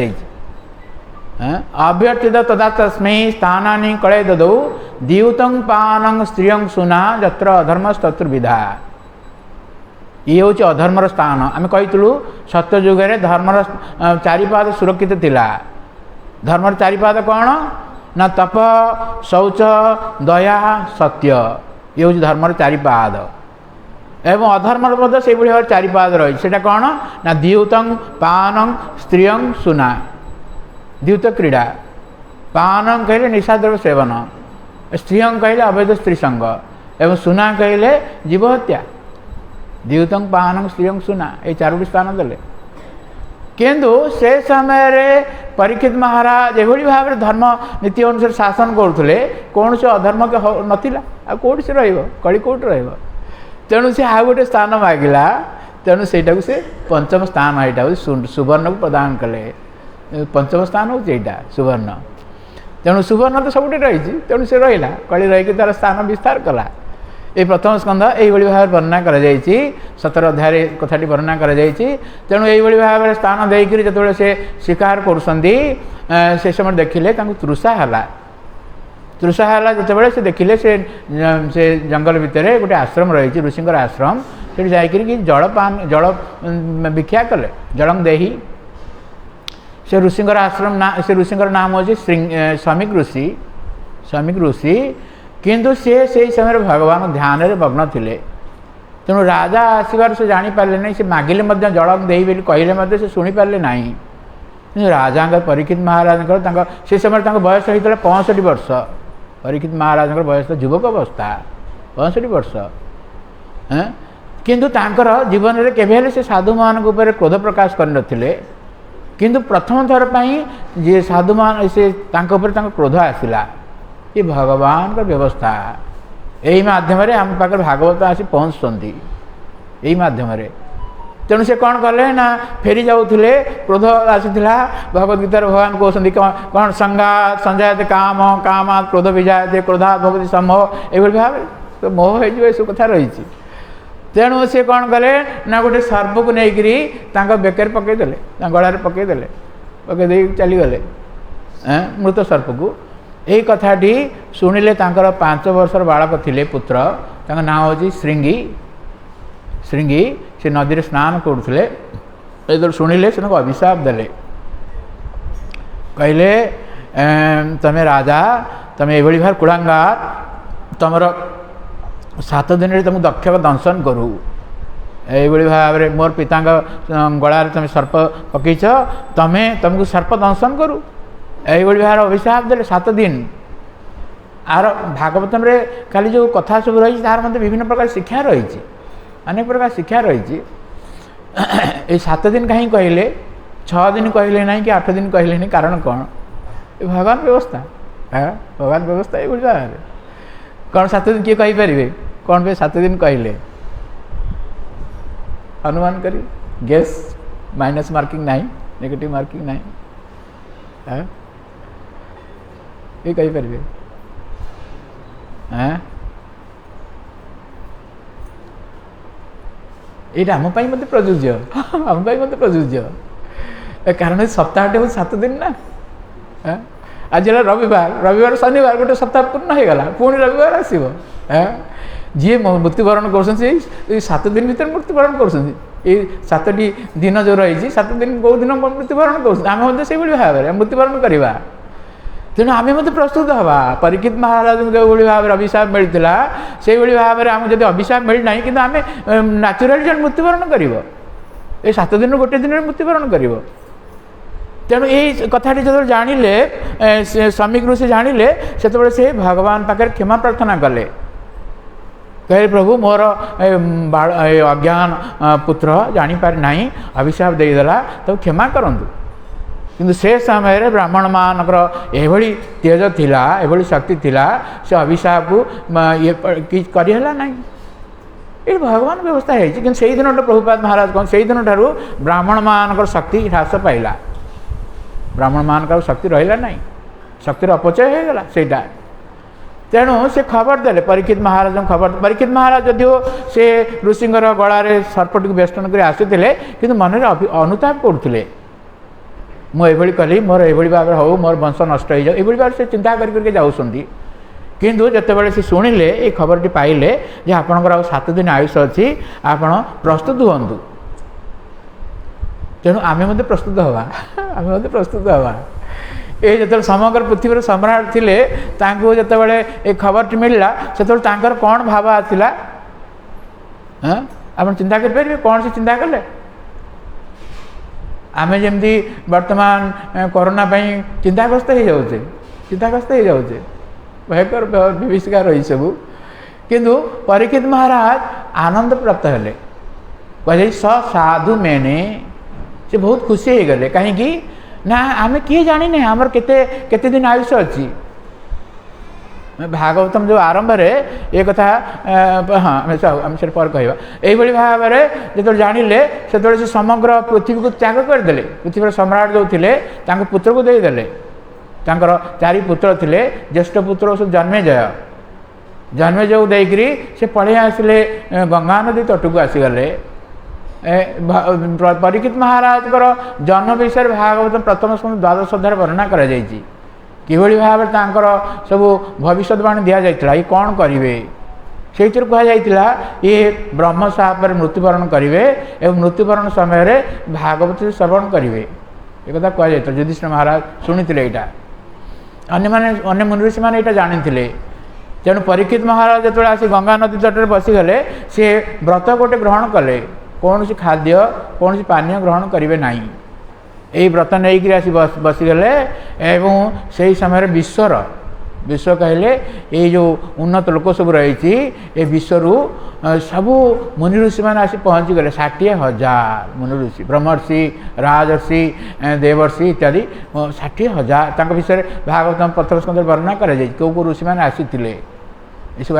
अभ्यर्थित तदा तस्मै स्थानानि कले ददौ द्यूतं पानं स्त्रियं सुना जत्र अधर्मस्तत्र विधा ये हूँ अधर्मर स्थान आम कहीलु सत्य जुगे धर्मर 4 पाद सुरक्षित थिला धर्मर 4 पाद कौन ना तप शौच दया सत्य ये हूँ धर्मर 4 पाद एवं अधर्मर मध्य से 4 पाद रही है कौन ना द्यूतं पानं स्त्रियं सुना द्यूत क्रीड़ा पान कहले निशाद्रव्य सेवन स्त्रियं कहले अवैध स्त्री संग एवं सुना कहले जीव हत्या द्यूतं पान स्त्रियं सुना ये 4टी स्थान देले किंतु से समय रे परीक्षित महाराज एभली भाव में धर्म नीति अनुसार शासन करुले कौन से अधर्म नथिला आ कोट से रहिबो कड़ी कोट रहिबो तेणु से आ गोटे स्थान मागिला तेणु सेटा को से पंचम स्थान एटा सुवर्ण को प्रदान कले पंचम स्थान हूँ यहाँ सुवर्ण तेणु सुवर्ण तो सबुठ रही तेणु से रहा कली रही तार स्थान विस्तार कला ये प्रथम स्कंद यही भाव में वर्णना कर 17 अध्याय कथाटी वर्णना कर तेणु यही भाव में स्थान देकर जो से स्वीकार कर समय देखिले तृषा है तृषा जो से देखिले से जंगल भितर गोटे आश्रम रही ऋषिंकर आश्रम से जाकर जल भिक्षा कले जलंग देही से ऋषिंकर आश्रम ना से ऋषिंकर नाम हो समीक ऋषि किंतु से समय भगवान ध्यान में मग्न थे तेणु राजा आसबार से जापारे ना से मागिले जलंग दे कहले से शुणी पारे ना राजा परीक्षित महाराज से समय बयस होता 65 वर्ष परीक्षित महाराज बयस युवक अवस्था 65 वर्ष किंतु तांकर जीवन में केवे से साधु मान क्रोध प्रकाश करनथिले किंतु प्रथम थर पर जे साधु मान से क्रोध आसला ये भगवान का व्यवस्था यही माध्यम आम पाखे भागवत आसी पहुँचती यही माध्यम तेणु से कौन कले ना फेरी जाऊे क्रोध आसाला भगवद गीतार भगवान कहते कौन संघात संजायते काम कामात क्रोध विजायते क्रोधात भगवती सम्मोह ये भाव तो मोह हो कथा रही तेणु से कौन कले ना गोटे सर्प को लेकर बेकर पकईदे गलार पकईदे पकईदे चलीगले मृत सर्प को यही कथाटी शुणिले 5 वर्षर बालक थिले पुत्र नाम हूँ श्रृंगी से नदी स्नान करुले जो शुणिले से अभिशाप देले कहले तमें राजा तमें ये भाव कुलांगार तुमर 7 दिन तुम दक्ष दंशन करू ये भाव में मोर पिता गलार तुम सर्प पकईच तुमको सर्प दंशन करू ये भाव अभिशाप देले 7 दिन आर भागवतम रे खाली जो कथा सब रही तार मध्य विभिन्न प्रकार शिक्षा रही अनेक प्रकार शिक्षा रही 7 दिन कहीं कहले 6 दिन कहले ना कि 8 दिन कहले नहीं कारण कौन ये भगवान व्यवस्था भगवान व्यवस्था ये भाव कौन 7 दिन किए कहींपारे कौन पे 7 दिन कहले अनुमान करी गेस माइनस मार्किंग नहीं नेगेटिव मार्किंग नहीं ये कहींपारे ये आम मत प्रযোज्य आम मत प्रযোज्य कारण सप्ताहटे हूँ 7 दिन ना आज रविवार शनिवार गोटे सप्ताह पूर्ण हो गला पुणी रविवार आसो जी मृत्युवरण कर 7 दिन भर मृत्युवरण कर 7टी दिन जो रही 7 दिन कौ दिन मृत्युवरण कर भाव में मृत्युवरण करवा तेणु आम मत प्रस्तुत हवा परीक्षित महाराज जो भाव में अभिशाप मिलता से भाव में आम जब अभिशाप मिलना कि आम नाचुराली मृत्युवरण कर 7 दिन गोटे दिन मृत्युवरण कर तेणु यही कथाटी जो जानिले समीक ऋषि जानिले से भगवान पाखे क्षमा प्रार्थना कले कहे प्रभु मोर अज्ञान पुत्र जापारे ना अभिशाप देदेला तो क्षमा करंतु किंतु से समय ब्राह्मण मानकर एभली तेज थिला एभली शक्ति थिला से अभिशाप को ये करहला ना ये भगवान व्यवस्था है कि से दिन प्रभुपाद महाराज कौन से दिन ठारू ब्राह्मण मानकर शक्ति ह्रास पाइला ब्राह्मण मानकर शक्ति रहा ना शक्तिर अपचय हो गला सेटा तेणु से खबर देले परीक्षित महाराज खबर परीक्षित महाराज जदिव से ऋषिंकर गलार सर्पटी को बेष्टन कर आसते कि मन में अनुताप करुले मुझे कली मोर ये भाव हो मोर वंश नष्ट हो जाए ये भाव से चिंता करके जाऊँगी किंतु जितेबाला से शुणिले ये खबर टी पाइले जे आपणकर आ 7 दिन आयुष अच्छी आपण प्रस्तुत हूँ तेणु आम मत प्रस्तुत हवा आम मत प्रस्तुत हवा ये जो समग्र पृथ्वी सम्राट थे जितेबाला ये खबर टी मिलला से कौन भाव आसला आप चिंता करें कौन से चिंता कले आम जमी बर्तमान कोरोना चिंताग्रस्त हो जाऊे चिंताग्रस्त हो जाऊे भयंकर विभीषिका रही सब किंतु परीक्षित महाराज आनंद प्राप्त हेले कहे साधु मैंने से बहुत खुशी हो गले कहीं ना आम किए जाने आमर केते दिन आयुष अच्छी भागवतम जो आरंभ ये कथा हाँ आम से पर कह यही भाव में जो जानिले से समग्र पृथ्वी को त्याग करदे पृथ्वी सम्राट जो थे पुत्र को देदेले 4 पुत्र थे ज्येष्ठ पुत्र सब जन्मेजय देकरी से पढ़े आसिले गंगा नदी तट को आसीगले परीक्षित महाराज जन्म विषय भागवत प्रथम 12 अध्याय वर्णना कर किभଳି भाव सब भविष्यवाणी दि जाता ये कौन करेंगे से कहुला ये ब्रह्म सापर मृत्युवरण करेंगे और मृत्युवरण समय भागवत श्रवण करेंगे एक कथा कहुता युधिष्ठिर महाराज शुणी यहाँ अन्य मुनि ऋषि मैंने यहाँ जानी तेणु परीक्षित महाराज जो आसी गंगा नदी तट बसीगले सी व्रत गोटे ग्रहण कले कौन सी खाद्य कौन सी पानीय ग्रहण करेंगे ना यही व्रत नहीं आसी बसीगले एवं से समय विश्व कहले ये जो उन्नत लोक सब रही ये विश्व सबू मुनि ऋषि मैंने आसी पहुँची गले 60,000 मुनि ऋषि ब्रह्मर्षि राजर्षि देवर्षि इत्यादि 60,000 विषय भागवत प्रथम स्कंद वर्णना कर कौ ऋषि मैंने आसी ये सब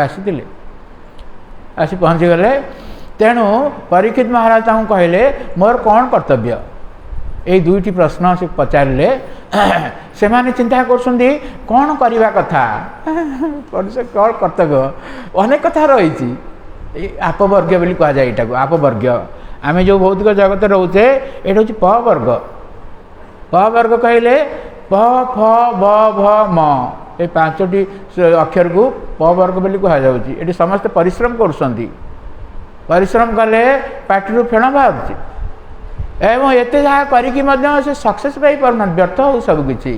आसी पहुँची गले तेणु परीक्षित महाराज कहले मोर कौन कर्तव्य ये दुईटी प्रश्न से पचारे से माने चिंता कर कौन करवा कथा कौन कर्तव्य अनेक कथा रही आपवर्ग बोली कहुए यहाँ आपवर्ग आम जो भौतिक जगत रोचे ये हूँ पवर्ग कहले प फ ब भ म ये 5टी अक्षर को पवर्ग बोली कहुच्छी ये समस्ते परिश्रम परिश्रम कले पार्टी फेण बाहर एवं एते जहाँ करिकी से सक्सेस पाई पारना व्यर्थ हो सबकि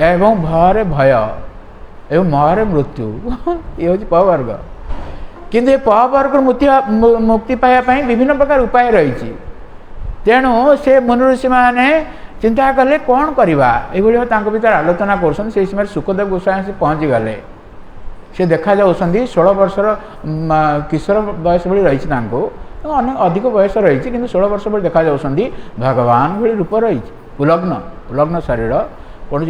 एवं भय भय एवं मरे मृत्यु ये हूँ पवर्ग किंतु ये पवर्ग मुक्ति पाइबापी विभिन्न प्रकार उपाय रही तेणु से मुनि ऋषि मैंने चिंता कले कौन करवा ये भर आलोचना कर समय सुखदेव गोस्वामी से पहुँची गले से देखा जाऊँगी 16 वर्षर किशोर बयस भाई रही अनेक अधिक बयस रही कि 16 वर्ष भाई देखा जाऊँगी भगवान भाई रूप रही उलग्न शरीर कौन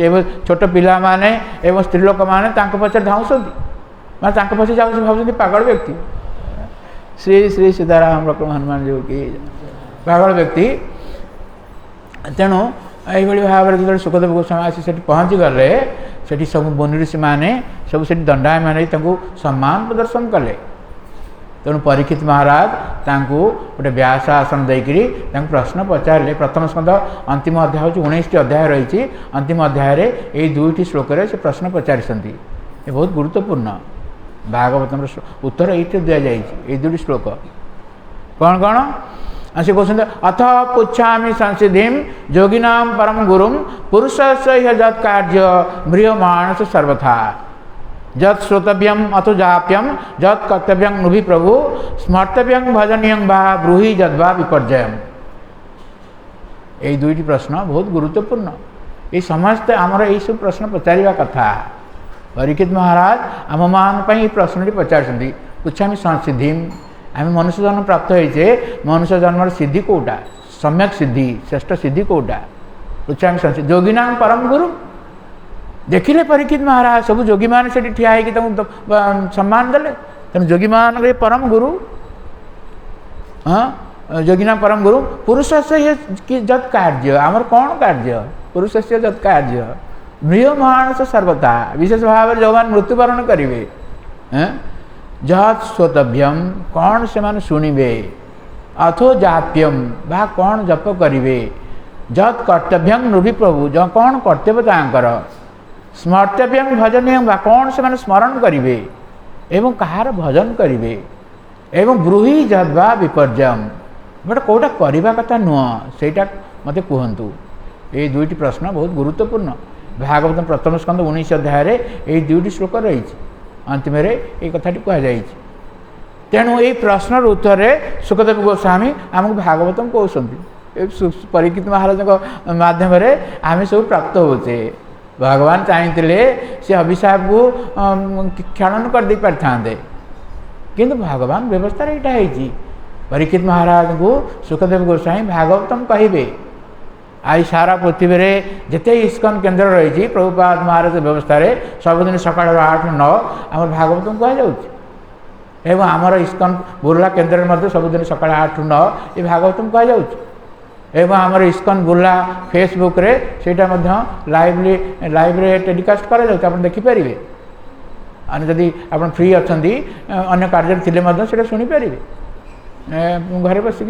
छोट पिला माने एवं स्त्रीलोक मैंने पचे धाऊँगी मैं पचे जाऊँगी भाव पागल व्यक्ति श्री श्री सीताराम रकम हनुमान जी की पागल व्यक्ति तेणु यही भाव में जो सुखदेव गोस्वामी आसी से पहुँची गले से सब मुनि ऋषि मैंने सब से दंडायमान सम्मान प्रदर्शन कले तेणु परीक्षित महाराज गोटे व्यास आसन देकरी प्रश्न पचारे प्रथम स्कंद अंतिम अध्याय हूँ 19टी अध्याय रही अंतिम अध्याय ये 2टी श्लोक से प्रश्न पचारि ये बहुत गुरुत्वपूर्ण भागवतम उत्तर ये दि जाए ये 2टी श्लोक कौन कौन से कहते अथ पुछा संसिधि योगिना परम गुरु पुरुष से जत् कार्य म्रियमाण सर्वथा जत् श्रोतव्यम अथो जाप्यम जत् कर्तव्यम नुभि प्रभु स्मर्तव्यम भजनीय बा ब्रूहि जद्वा विपर्जयम ये 2टी प्रश्न बहुत गुरुत्वपूर्ण ये समस्ते आमर यही सब प्रश्न पचार कथा परीक्षित महाराज आम मान प्रश्न पचार पुछा संसिधि आम मनुष्य जन्म प्राप्त होइछे मनुष्य जन्म सिद्धि कौटा सम्यक सिद्धि श्रेष्ठ सिद्धि कौटा पृछा संसिधि योगिना परम गुरु देखिले परीक्षित महाराज सब योगी मैंने से ठिया सम्मान देले तेणु योगी मान परम गुरु हाँ योगिना परम गुरु पुरुष से जत् कार्य आमर कौन कार्य पुरुष से जत् कार्य म्रियमाण से सर्वथा विशेष भाव में जो मैंने मृत्युवरण करेंगे जत् श्रोतव्यम कौन से माने शुणवे अथो जाप्यम बा कौन जप करेंगे जत् कर्तव्यम नुभि प्रभु जो कौन कर्तव्य तांकर स्मर्तव्यम भजनीय बा कौन से माने स्मरण करेंगे एवं कहार भजन करेंगे एवं ब्रूहि जद्वा विपर्जयम बट कौटा करवा कथा नुह सेटा मत कहतु ये 2टी प्रश्न बहुत गुरुत्वपूर्ण भागवत प्रथम स्कंद 19 अध्याय ये 2टी श्लोक रही अंतिम ये कथाटी कहुई तेणु ये प्रश्न उत्तर सुखदेव गोस्वामी आमको भागवतम कहते परीक्षित महाराज मध्यम आम सब प्राप्त होचे भगवान चाहते से अभिशाप को खनन कर दे पारि था किंतु भगवान व्यवस्था यहाँ परीक्षित महाराज को सुखदेव गोस्वामी भागवतम कहे आई सारा पृथ्वी में जिते इस्कन केन्द्र रही प्रभुपाद महाराज व्यवस्था सबुदिन सकाल 8-9 आम भागवतम कहुच्छे एवं आमर इस्कन बुर्ला केन्द्र में सबुदिन सकाल 8-9 ये भागवतम कहुच्छे एवं आमर इस्कन बुर्ला फेसबुक रे सेटा लाइव टेलीकास्ट कर देखिपारे जदि आप फ्री अच्छा अन्य कार्य थे शुणिपारे घरे बसिक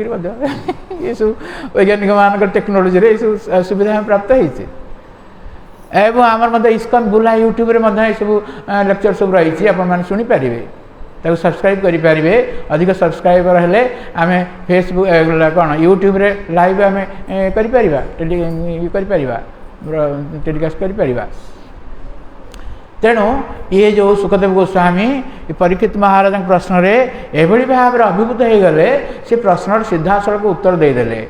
ये सब वैज्ञानिक मान टेक्नोलोजी रे सब सुविधा प्राप्त होती एवं आमर मध्य इस्कन बुला यूट्यूब रे मध्य सब लेक्चर सब रही आपने शुणी पारे ताको सब्सक्राइब करें अधिक सब्सक्राइबर हेले आम फेसबुक कौन यूट्यूब रे लाइव आम टेलीकास्ट कर तेणु ये जो सुखदेव गोस्वामी परीक्षित महाराज प्रश्न रे एभली भाव अभिभूत हो गले से प्रश्न सीधासलख उत्तर देदेले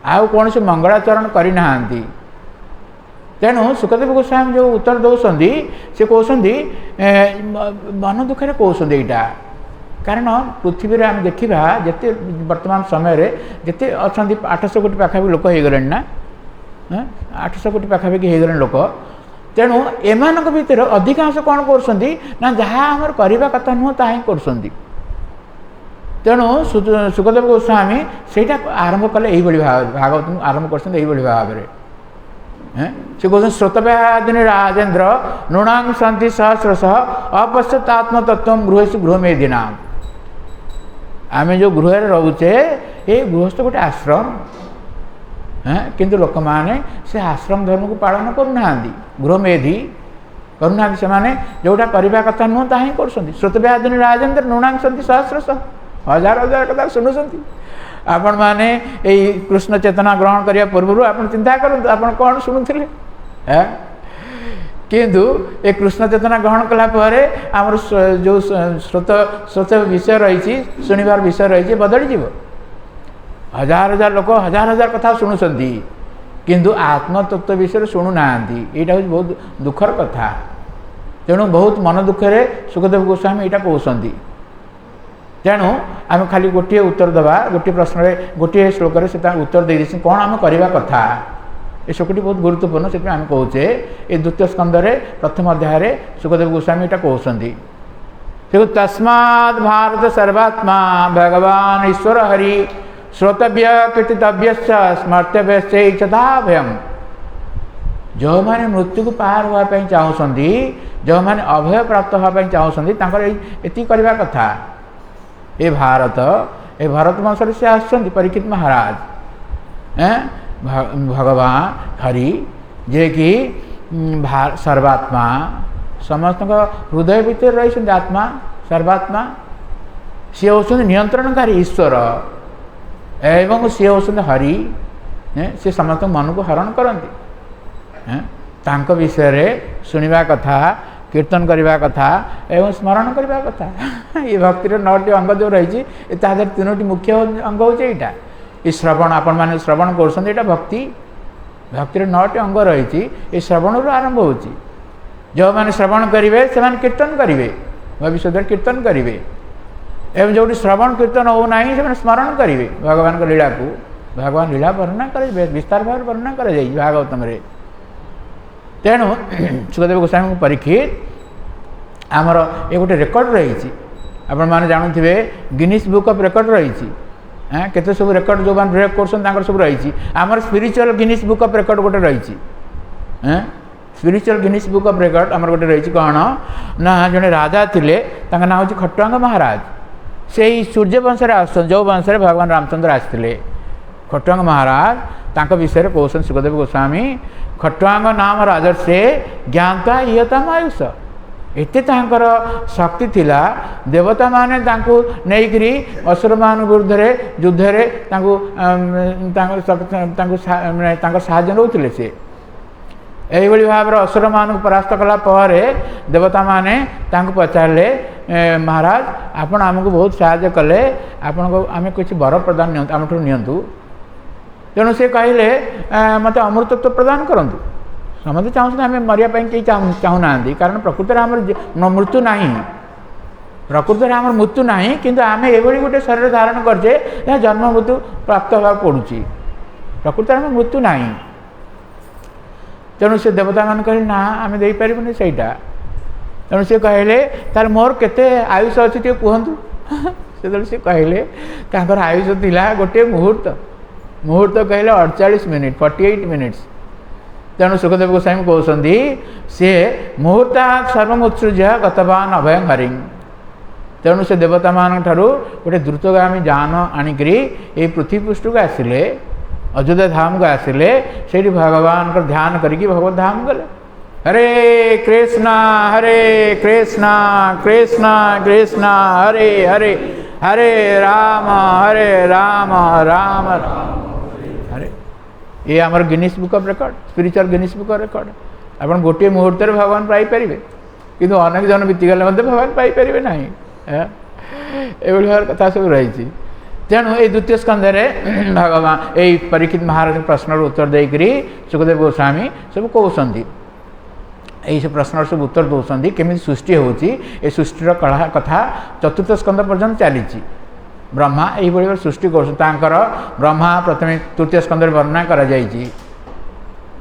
आउ कौन से मंगलाचरण करना तेणु सुखदेव गोस्वामी जो उत्तर दौरान से कहते मन दुखे कहते यहाँ कारण पृथ्वी रे आम देखा जिते वर्तमान समय जिते अच्छा 800 कोटी पाखापाखि लोक हो गले ना 800 कोटी पाखापाखि हो गले लोक तेणु एमानक भितर अधिकांश कौन कर जहाँ आमर करवा कथा नुह ता ही कर तेणु सुखदेव गोस्वामी से आरंभ कले यही भागवत आरंभ कर भाव से कहते श्रोतव्यादिनी राजेन्द्र नृणांग शांति सहस्रश अपश्यतात्म तत्व गृहेश गृहमेदिना आम जो गृह रोचे ये गृहस्थ गोटे आश्रम किंतु लोक मैंने से आश्रम धर्म को पालन करना गृहमेधि करना से जोटा करवा कथा नुह ता ही कर श्रोतव्यादिनी राजेन्द्र नृणांग शांति सहस्रश हजार हजार कथा शुणुंट आपण मैंने यही कृष्ण चेतना ग्रहण करने पूर्व आप चिंता करूँ आप कौन शुणुले किंतु ये कृष्ण चेतना ग्रहण कलापर आमर जो स्रोत विषय रही शुणवार विषय रही बदली हजार हजार लोक हजार हजार कथा शुणुंट किंतु आत्मतत्व विषय शुणुना यहाँ हूँ बहुत दुखर कथा तेणु बहुत मन दुखे सुखदेव गोस्वामी यहाँ कहते तेणु आम खाली गोटे उत्तर दबा गोटे प्रश्न गोटे श्लोक से उत्तर दे कौन आम करवा कथा ये श्लोकटी बहुत गुरुत्वपूर्ण से आम कहे ये द्वितीय स्कंदे प्रथम अध्याय सुखदेव गोस्वामी यहाँ कहते तस्माद् भारत सर्वात्मा भगवान ईश्वर हरि श्रोतव्य कीर्तितव्य स्मर्तव्य भयम जो मैंने मृत्यु को पार होगापी चाहूँगी जो मैंने अभय प्राप्त होगापी चाहूँगी ये करवा कथा ये भारत वंश से आसुँच परीक्षित महाराज भगवान हरि जे कि सर्वात्मा समस्त हृदय भीतर रही आत्मा सर्वात्मा सी होती नियंत्रणकारी ईश्वर एवं सी होती हरि से समस्त मन को हरण करती विषय शुणा कथा कीर्तन करवा कथा एवं स्मरण करवा कथा ये भक्तिर 9टी अंग जो रही तादर 3टी मुख्य अंग हो ये श्रवण आपण मैंने श्रवण कर भक्ति भक्तिर 9टी अंग रही ये श्रवण आरंभ हो जो मैंने श्रवण करेंगे से कीर्तन करेंगे भविष्य कीर्तन करेंगे एवं जो श्रवण कीर्तन होना से स्मरण करेंगे भगवान को लीला को भगवान लीला वर्णना करेंगे विस्तार भाव वर्णना कर भागवतम तेणु सुखदेव गोस्वामी परीक्षित आमर ये गोटे रेकर्ड रही आपण मैंने जानते गिनीज बुक ऑफ रेकर्ड रही केते सब रेकर्ड जो मैंने ब्रेक कर सब रही आमर spiritual Guinness book of record गोटे रही spiritual Guinness book of record आमर गोटे रही कौन ना जड़े राजा थे ना हूँ खटुआंग महाराज से सूर्य वंश आस जो वंश भगवान रामचंद्र आसते खटुआंग महाराज विषय कहते सुखदेव गोस्वामी खटुआंग नाम राजर्षे ज्ञाता इयतम आयुष एते तांकर शक्ति थिला देवता माने तांको नेइकरी असुर मान विरुद्ध रे युद्ध रे तांको साहाय्य नउथिले से एइबळी भाव असुर मान परास्त कला पर देवता माने तांको पचारले महाराज आपण हमको बहुत साहाय्य कले आपण को आमे कुछ वर प्रदान नियंतु आमठु नियंतु तेणु से कहले मत अमृतत्व प्रदान करंतु समझे चाहूँ आम मरियापाई कहीं चाहूना कारण प्रकृति आम मृत्यु ना प्रकृति आम मृत्यु ना किंतु आम ये गोटे शरीर धारण करचे जन्म मृत्यु प्राप्त होगा पड़ुची प्रकृति आम मृत्यु ना तेणु से देवता मान कहे ना आम दे पारूनी सहीटा तेणु से कहले तार मोर केते आयुष अच्छी टे कहतु से कहले तांकर आयुष थिला गोटे मुहूर्त मुहूर्त कहले 48 मिनिट 48 मिनिट्स तेणु सुखदेव गोस्वामी कहते सी मुहूर्ता सर्वमुत्सृज्य गतवान अभय हरिंग तेणु से देवता मान गोटे द्रुतगामी जान आणिक ये पृथ्वी पृष्ठ को आसिले अयोध्या धाम को आसिले से भगवान का ध्यान करके भगवत धाम गले। हरे कृष्णा कृष्णा कृष्णा हरे हरे हरे राम राम राम हरे। ये आमर Guinness book of record, spiritual Guinness book of record. आपण गोटे मुहूर्त भगवान पाइपर किंतु अनेक जन बीतीगले भगवान पाइपर ना ये कथा सब रही। तेणु ये द्वितीय स्कंदे भगवान यही परीक्षित महाराज प्रश्न उत्तर देकर सुखदेव गोस्वामी सब कहते यही सब प्रश्न सब उत्तर दौरान केमी सृष्टि होची सृष्टिर कला कथा चतुर्थ स्कंद पर्यंत चली। ब्रह्मा यही सृष्टि कर ब्रह्मा प्रथम तृतीय स्कंद वर्णना कर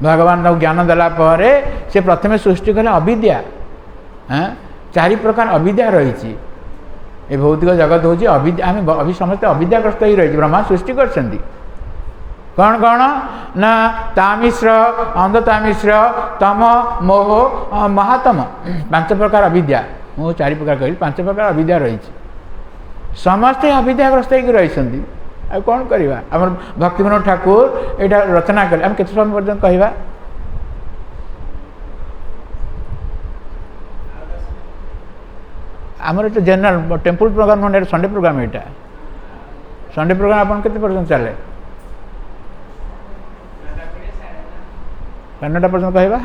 भगवान ज्ञान देलापर से प्रथम सृष्टि कले अविद्या। चारि प्रकार अविद्या रही। ये भौतिक जगत हूँ अविद्या, आम अभी समस्त अविद्याग्रस्त ही रही। ब्रह्मा सृष्टि कर कौन कौन ना तामिश्र अंधतामिश्र तम मोह महातम 5 प्रकार अविद्या। मुझे 4 प्रकार कही 5 प्रकार अविद्या रही। समस्ते अविद्याग्रस्त ही रही। आ कौन करवा आम भक्ति विनोद ठाकुर यहाँ रचना कले आम केते समय पर्यंत कहवा आमर ये general temple programme Sunday programme यहाँ संडे प्रोग्राम आप केते पर्यंत चले 9टा पर्यंत कहवा।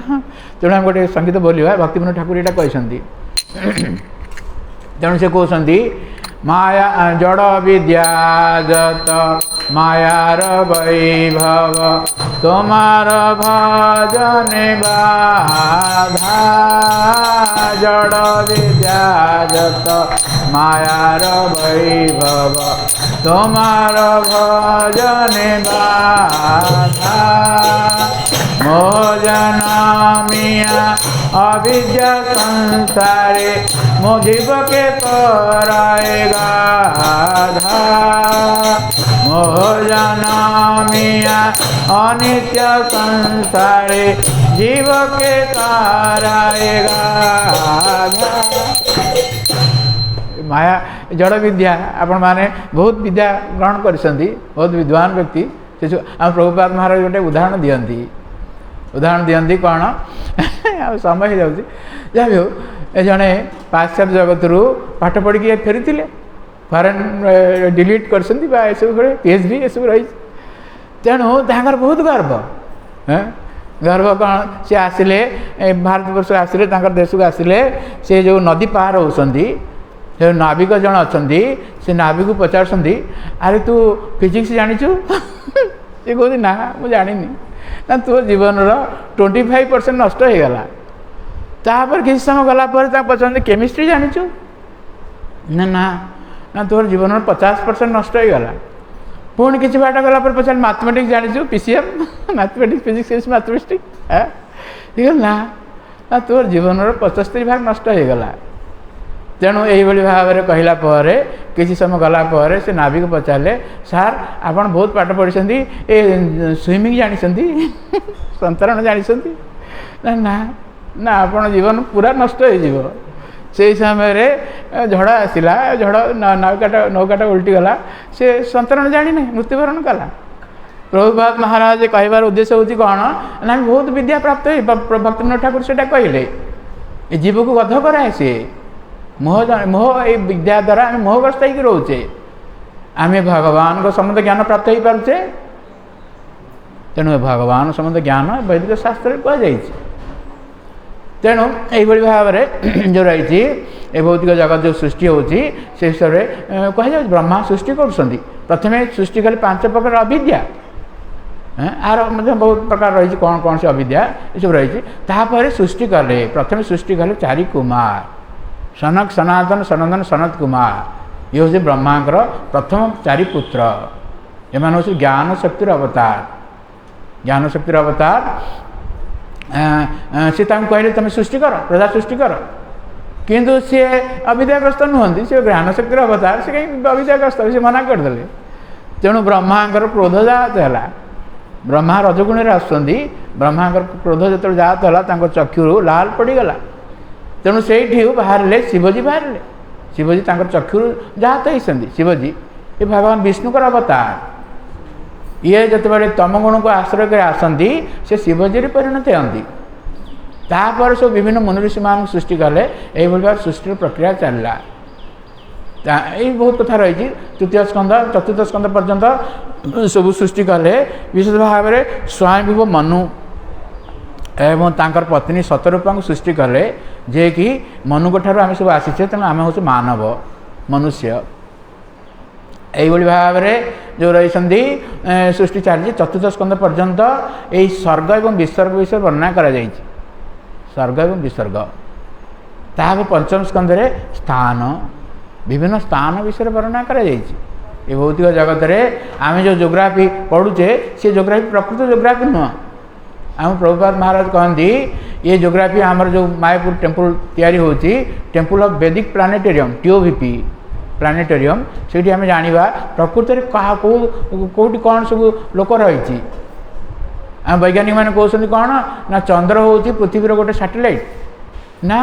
तेणु आम गोटे संगीत बोलिया भक्ति विनोद ठाकुर यहाँ कहते तेणु से कहते माया जड़ विद्याजत मायार वैभव तुमार भजन बाधा जड़ विद्याजत मायार वैभव तुमार भजन बाधा मोजन मिया अविद्या संसारे मोजीव के कराएगा मोजन मिया अनित्य संसारे जीव के कराएगा। माया जड़ विद्या आपण माने बहुत विद्या ग्रहण करछंती, बहुत विद्वान व्यक्ति से आम प्रभुपाद महाराज गोटे उदाहरण दियंती कौन आ समय हो जाऊँगी जहाँ भी हो जड़े पाश्चात्य जगत रू पाठ पढ़ के फेरी फरेन डिलीट कर पीएचडी ये सब रही। तेणु तांकर बहुत गर्व गर्व कौन सी आसिले भारत वर्ष आसिले देश को आसिले से जो नदी पार होती से नाविक जन अच्छा से नाविक को पचार अरे तू फिजिक्स जाचु सी कहती ना मुझे जानी ना तो जीवन 25% नष्ट हो गला। तापर किसी समय गला पचार केमिस्ट्री जाचु ना ना ना तोर जीवन 50% नष्ट हो गला। पुणी किसी बाट गला पचार मैथमेटिक्स जाचु पीसीएम मैथमेटिक्स फिजिक्स मैथमेटिक्स ठीक है ना ना तोर जीवन 75% नष्ट हो गला। तेणु यही भाव में कहला किसी समय गलापर से नाविक पचारे सार आप बहुत पाठ पढ़ी ए स्विमिंग जानी संतरण जानी ना ना ना आप जीवन पूरा नष्ट हो से समय झड़ आसला झड़ नौकाटा उल्टी गला से संतरण जानी ना मृत्युवरण कला। प्रभुपाद महाराज कहबार उद्देश्य हूँ कौन ना बहुत विद्या प्राप्त भक्ति विनोद ठाकुर से कहले जीव को गध कराए सी मोह ये विद्या द्वारा आम मोहग्रस्त हो रोचे आम भगवान को संबंध ज्ञान प्राप्त हो पारे। तेणु भगवान संबंध ज्ञान वैदिक शास्त्र कहुई। तेणु यही भाव में जो रही ये भौतिक जगत जो सृष्टि होती से हिसाब से कह ब्रह्मा सृष्टि कर प्रथम सृष्टि कले 5 प्रकार अविद्या आर बहुत प्रकार रही कौन कौन से अविद्या ये सब रही। तापर सृष्टि कले प्रथम सृष्टि कले 4 कुमार सनक सनातन सनंदन सनत कुमार ये हूँ ब्रह्मांकर प्रथम 4 पुत्र एम हूँ ज्ञान शक्तिर अवतार। ज्ञान शक्तिर अवतार सी कहले तुम सृष्टि कर प्रजा सृष्टि कर किंतु सी अविद्याग्रस्त नुहति सी ज्ञान शक्तिर अवतार से कहीं अविद्याग्रस्त से मना करदे। तेणु ब्रह्मांकर क्रोध जात है ब्रह्मा रजगुण आसुँच ब्रह्मांकर क्रोध जो जात है चक्षु लाल पड़गला। तेणु से बाहर शिवजी बाहर शिवजी चक्षु जात होती शिवजी ये भगवान विष्णुकर अवतार ये जिते तमगुण को आश्रय कर आसती से शिवजी परिणत होती तापर सब विभिन्न मुनि ऋषि मान सृष्टि कले ये सृष्टि प्रक्रिया चलला ये बहुत कथा रही तृतीय स्कंद चतुर्थ स्कंद पर्यंत सब सृष्टि कले विशेष भाव में स्वयंभू मनु एवं तांकर पत्नी शतरूपा को सृष्टि कले जे कि मनु को ठार आम सब आसीचे तेणु आम हूँ मानव मनुष्य यही भाव में जो रही सृष्टि चली चतुर्थ स्कंद पर्यंत यही स्वर्ग एवं विसर्ग विषय वर्णना करा स्वर्ग एवं विसर्ग ताक पंचम स्कंद स्थान विभिन्न स्थान विषय वर्णना करा ये भौतिक जगत में आम जो जोग्राफी पढ़ुचे सी जोग्राफी प्रकृत जोग्राफी नुह आम प्रभुपाद महाराज कहती ये जोग्राफी आमर जो मायापुर टेम्पल तैयारी होची टेम्पल ऑफ वैदिक प्लानेटेरियम TOVP प्लानेटेरियम से आम जाना प्रकृत में क्या कौटी कौन सब लोक रही आम वैज्ञानिक मैंने कहते कौन ना चंद्र हूँ पृथ्वीर गोटे सैटेलाइट ना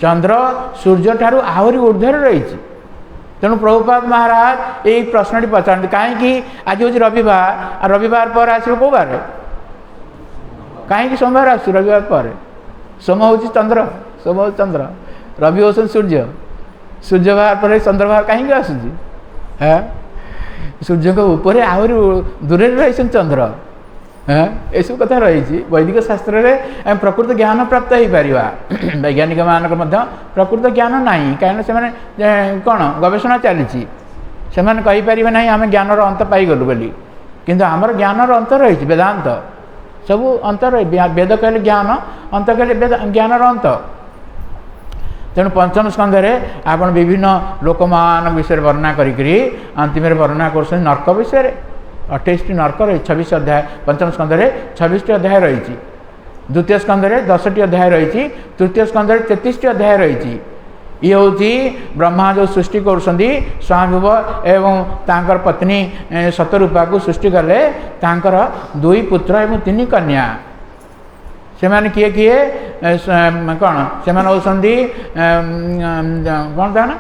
चंद्र सूर्य ठारू आहरी ऊर्ध्वर रही तेणु प्रभुपाद महाराज यही प्रश्न पचारते कहीं आज हूँ रविवार रविवार पर आस कौ बार कहीं सोमवार आस रविवार पर सोम हूँ चंद्र सोम हूँ चंद्र रवि हूँ सूर्य सूर्य बाहर पर चंद्र बाहर कहीं आसूँ हाँ सूर्य को ऊपर आहरी दूर रही चंद्र हाँ ये सब कथा रही वैदिक शास्त्र में प्रकृत ज्ञान प्राप्त हो पार वैज्ञानिक मानक प्रकृत ज्ञान ना कहीं कौन गवेषणा चली कहीपर ना आम ज्ञान अंत पाईगलु बोली किंतु आमर ज्ञान अंत रही वेदांत सब अंत रही वेद कहले ज्ञान अंत कहले ज्ञान अंत तेणु पंचम स्कंद आप विभिन्न लोकमान विषय वर्णना करी अंतिम वर्णना कर नर्क विषय 28 नर्क रही 26 अध्याय पंचम स्कंद 26 अध्याय रही द्वितीय स्कंद 10 अध्याय रही तृतीय स्कंद 33 अध्याय रही ये हूँ ब्रह्मा जो सृष्टि कर स्वयंभुव एवं तांकर पत्नी शतरूपा को सृष्टि कले तांकर 2 पुत्र एवं 3 कन्या से माने किए किए कौन से होती कौन था ना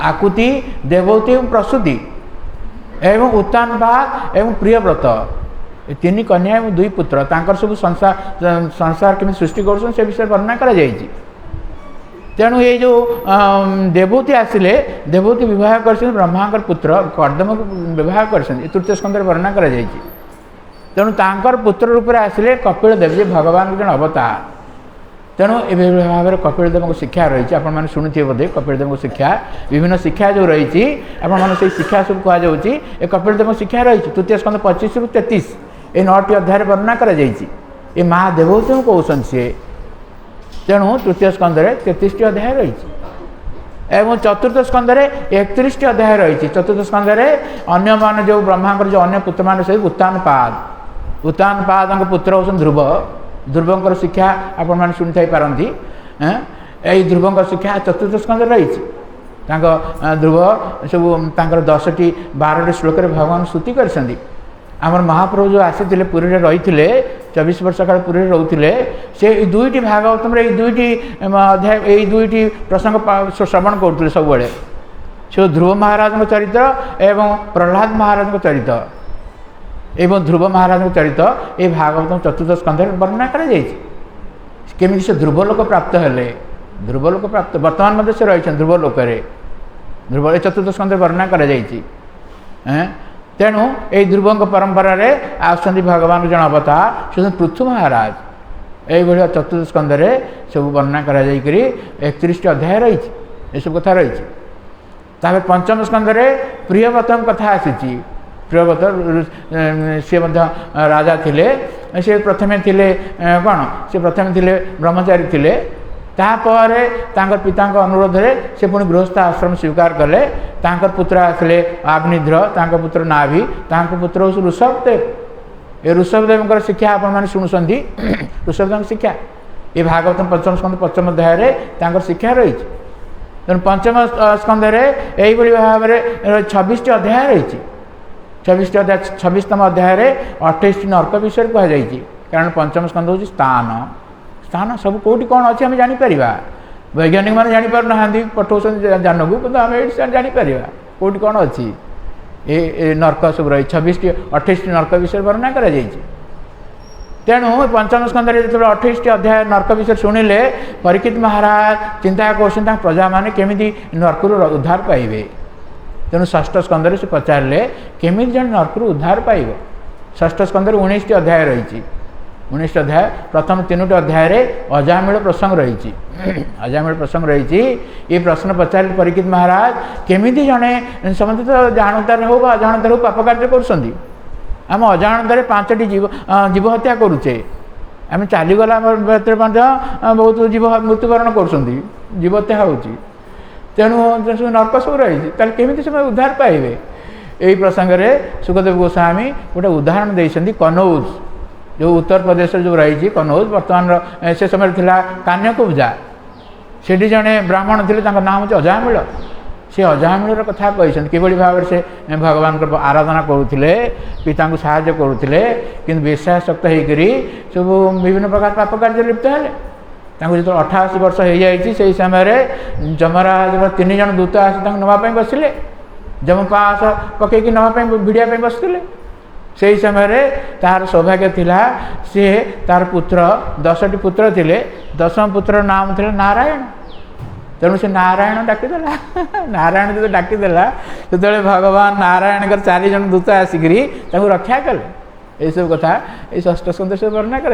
आकुति देवती एवं प्रसूति एवं उत्तान भाग एवं प्रियव्रत ये 3 कन्या एवं 2 पुत्र तांकर सब संसार केमी सृष्टि कर से विषय वर्णना करा जायछि तेणु ये जो देवती आसिले देवती विवाह कर ब्रह्मांकर पुत्र कर्दम को विवाह कर तृतीय स्कंद वर्णना करा जायछि तेणु तांकर पुत्र रूप में आसिले कपिल देव जे भगवान जन अवतार तेणु ए भाव में कपिल देव को शिक्षा रही आपने शुणुथे बोधे कपिल देव शिक्षा विभिन्न शिक्षा जो रही आपने शिक्षा सब कहुच्छी ए कपिल देव शिक्षा रही तृतीय स्कंद 25 ରୁ 33 ये 9टी अध्याय वर्णना कर महादेवती को कहते सी तेणु तृतीय स्कंद 33 अध्याय रही एवं चतुर्थ स्कंद 31 अध्याय रही चतुर्थ स्कंद अन्य मान जो ब्रह्मांकर जो अन्य पुत्र मान से उत्तान पाद पुत्र होती ध्रुव ध्रुवंकर शिक्षा आपण मैंने शुणी थी पारती यही ध्रुवंकर शिक्षा चतुर्थ स्कंद रही ध्रुव सब 10टी 12टी श्लोक भगवान स्तुति कर आमर महाप्रभु जो आसी पुरी में रही 24 वर्ष काल पुरी रोते से 2टी भागवतम ये 2टी अध्याय ये 2टी प्रसंग श्रवण करते सब से ध्रुव महाराज चरित्र एवं प्रहलाद महाराज चरित्र एवं ध्रुव महाराज चरित्र ये भागवत चतुर्थ स्कंध वर्णना करमी से ध्रुवलोक प्राप्त हेले ध्रुवलोक प्राप्त वर्तमान मध्य से रही ध्रुवलोक ध्रुव चतुर्थ स्कंध वर्णना कर तेणु ये ध्रुव परंपरा आसुँच भगवान जन अवतार से पृथु महाराज यही चतुर्थ स्कंध सब वर्णना कर 31 अध्याय रही ये सब कथा रही पंचम स्कंध प्रियव्रतम कथा आसी प्रियव्रत सी राजा थिले से प्रथमे थिले कौन से प्रथमे थिले ब्रह्मचारी थिले तापर तांकर पिता अनुरोध में से पुणी गृहस्थ आश्रम स्वीकार कले तांकर पुत्र आसले आग्निध्र तांकर पुत्र नाभि तांकर पुत्र हूँ ऋषभदेव ये ऋषभदेव शिक्षा आपने शुणुंट ऋषभदेव शिक्षा ये भागवतम पंचम स्कंद 5म अध्याय तांकर शिक्षा रही तेणु पंचम स्कंद यही भाव में 26 अध्याय रही 26तम अध्याय 28 नर्क विषय कहुई कारण पंचम स्कंद हूँ स्थान स्थान सब कौटी कौन अच्छे आम जापर वैज्ञानिक मैंने जापर ना पठाऊँ जान को आम जापर कौटी कौन अच्छी ए नर्क सब रही 26टी 28टी नर्क विषय वर्णना करा जाइए। तेणु पंचम स्कंद जो 28टी अध्याय नर्क विषय शुणिले परीक्षित महाराज चिंता कर प्रजा मैंने केमी नर्क उद्धार पाइबे। तेणु षष्ठ स्कंद से पचारे केमी जन नर्क उद्धार पाइब। षष्ठ स्कंद 19टी अध्याय रही 19टी अध्याय प्रथम 3टी अध्याय अजामिल प्रसंग रही अजामिल प्रसंग रही ये प्रश्न पचारे परीक्षित महाराज केमी जड़े समस्त तो जानतार हो अजाणतार हो पाप कार्य कर आम अजाणतार 5टी जीव हत्या करुचे आम चलीगला बहुत जीव मृत्युवरण कर हत्या हो तेणु नर्क सब रही केमी से उद्धार पाइबे। यही प्रसंग में सुखदेव गोस्वामी गोटे उदाहरण देते कनौज जो उत्तर प्रदेश जो रही कनौज बर्तमान से समय थिला कान्यकुब्जा से जड़े ब्राह्मण थे नाम हूँ अजामिल से अजामिल कथा कहते किभली भाव से भगवान को आराधना करुले पिता को साहाय्य करुले कि बेशासक्त होकर सब विभिन्न प्रकार पाप कार्य लिप्त है जो 88 वर्ष हो जाए से समय जमराज 3 जन दूत आसी नापी बसिले जमपास पकईकि नापी भिड़िया बसते से समय तार सौभाग्य थिला सी तार पुत्र 10टी पुत्र थे 10म पुत्र नाम थे नारायण। तेणु से नारायण डाकीदेला नारायण जो डाकीदेला जो भगवान नारायण 4 जन दूत आसिक रक्षा कले। यह सब कथा ये षष्ठ स्कंद से वर्णना कर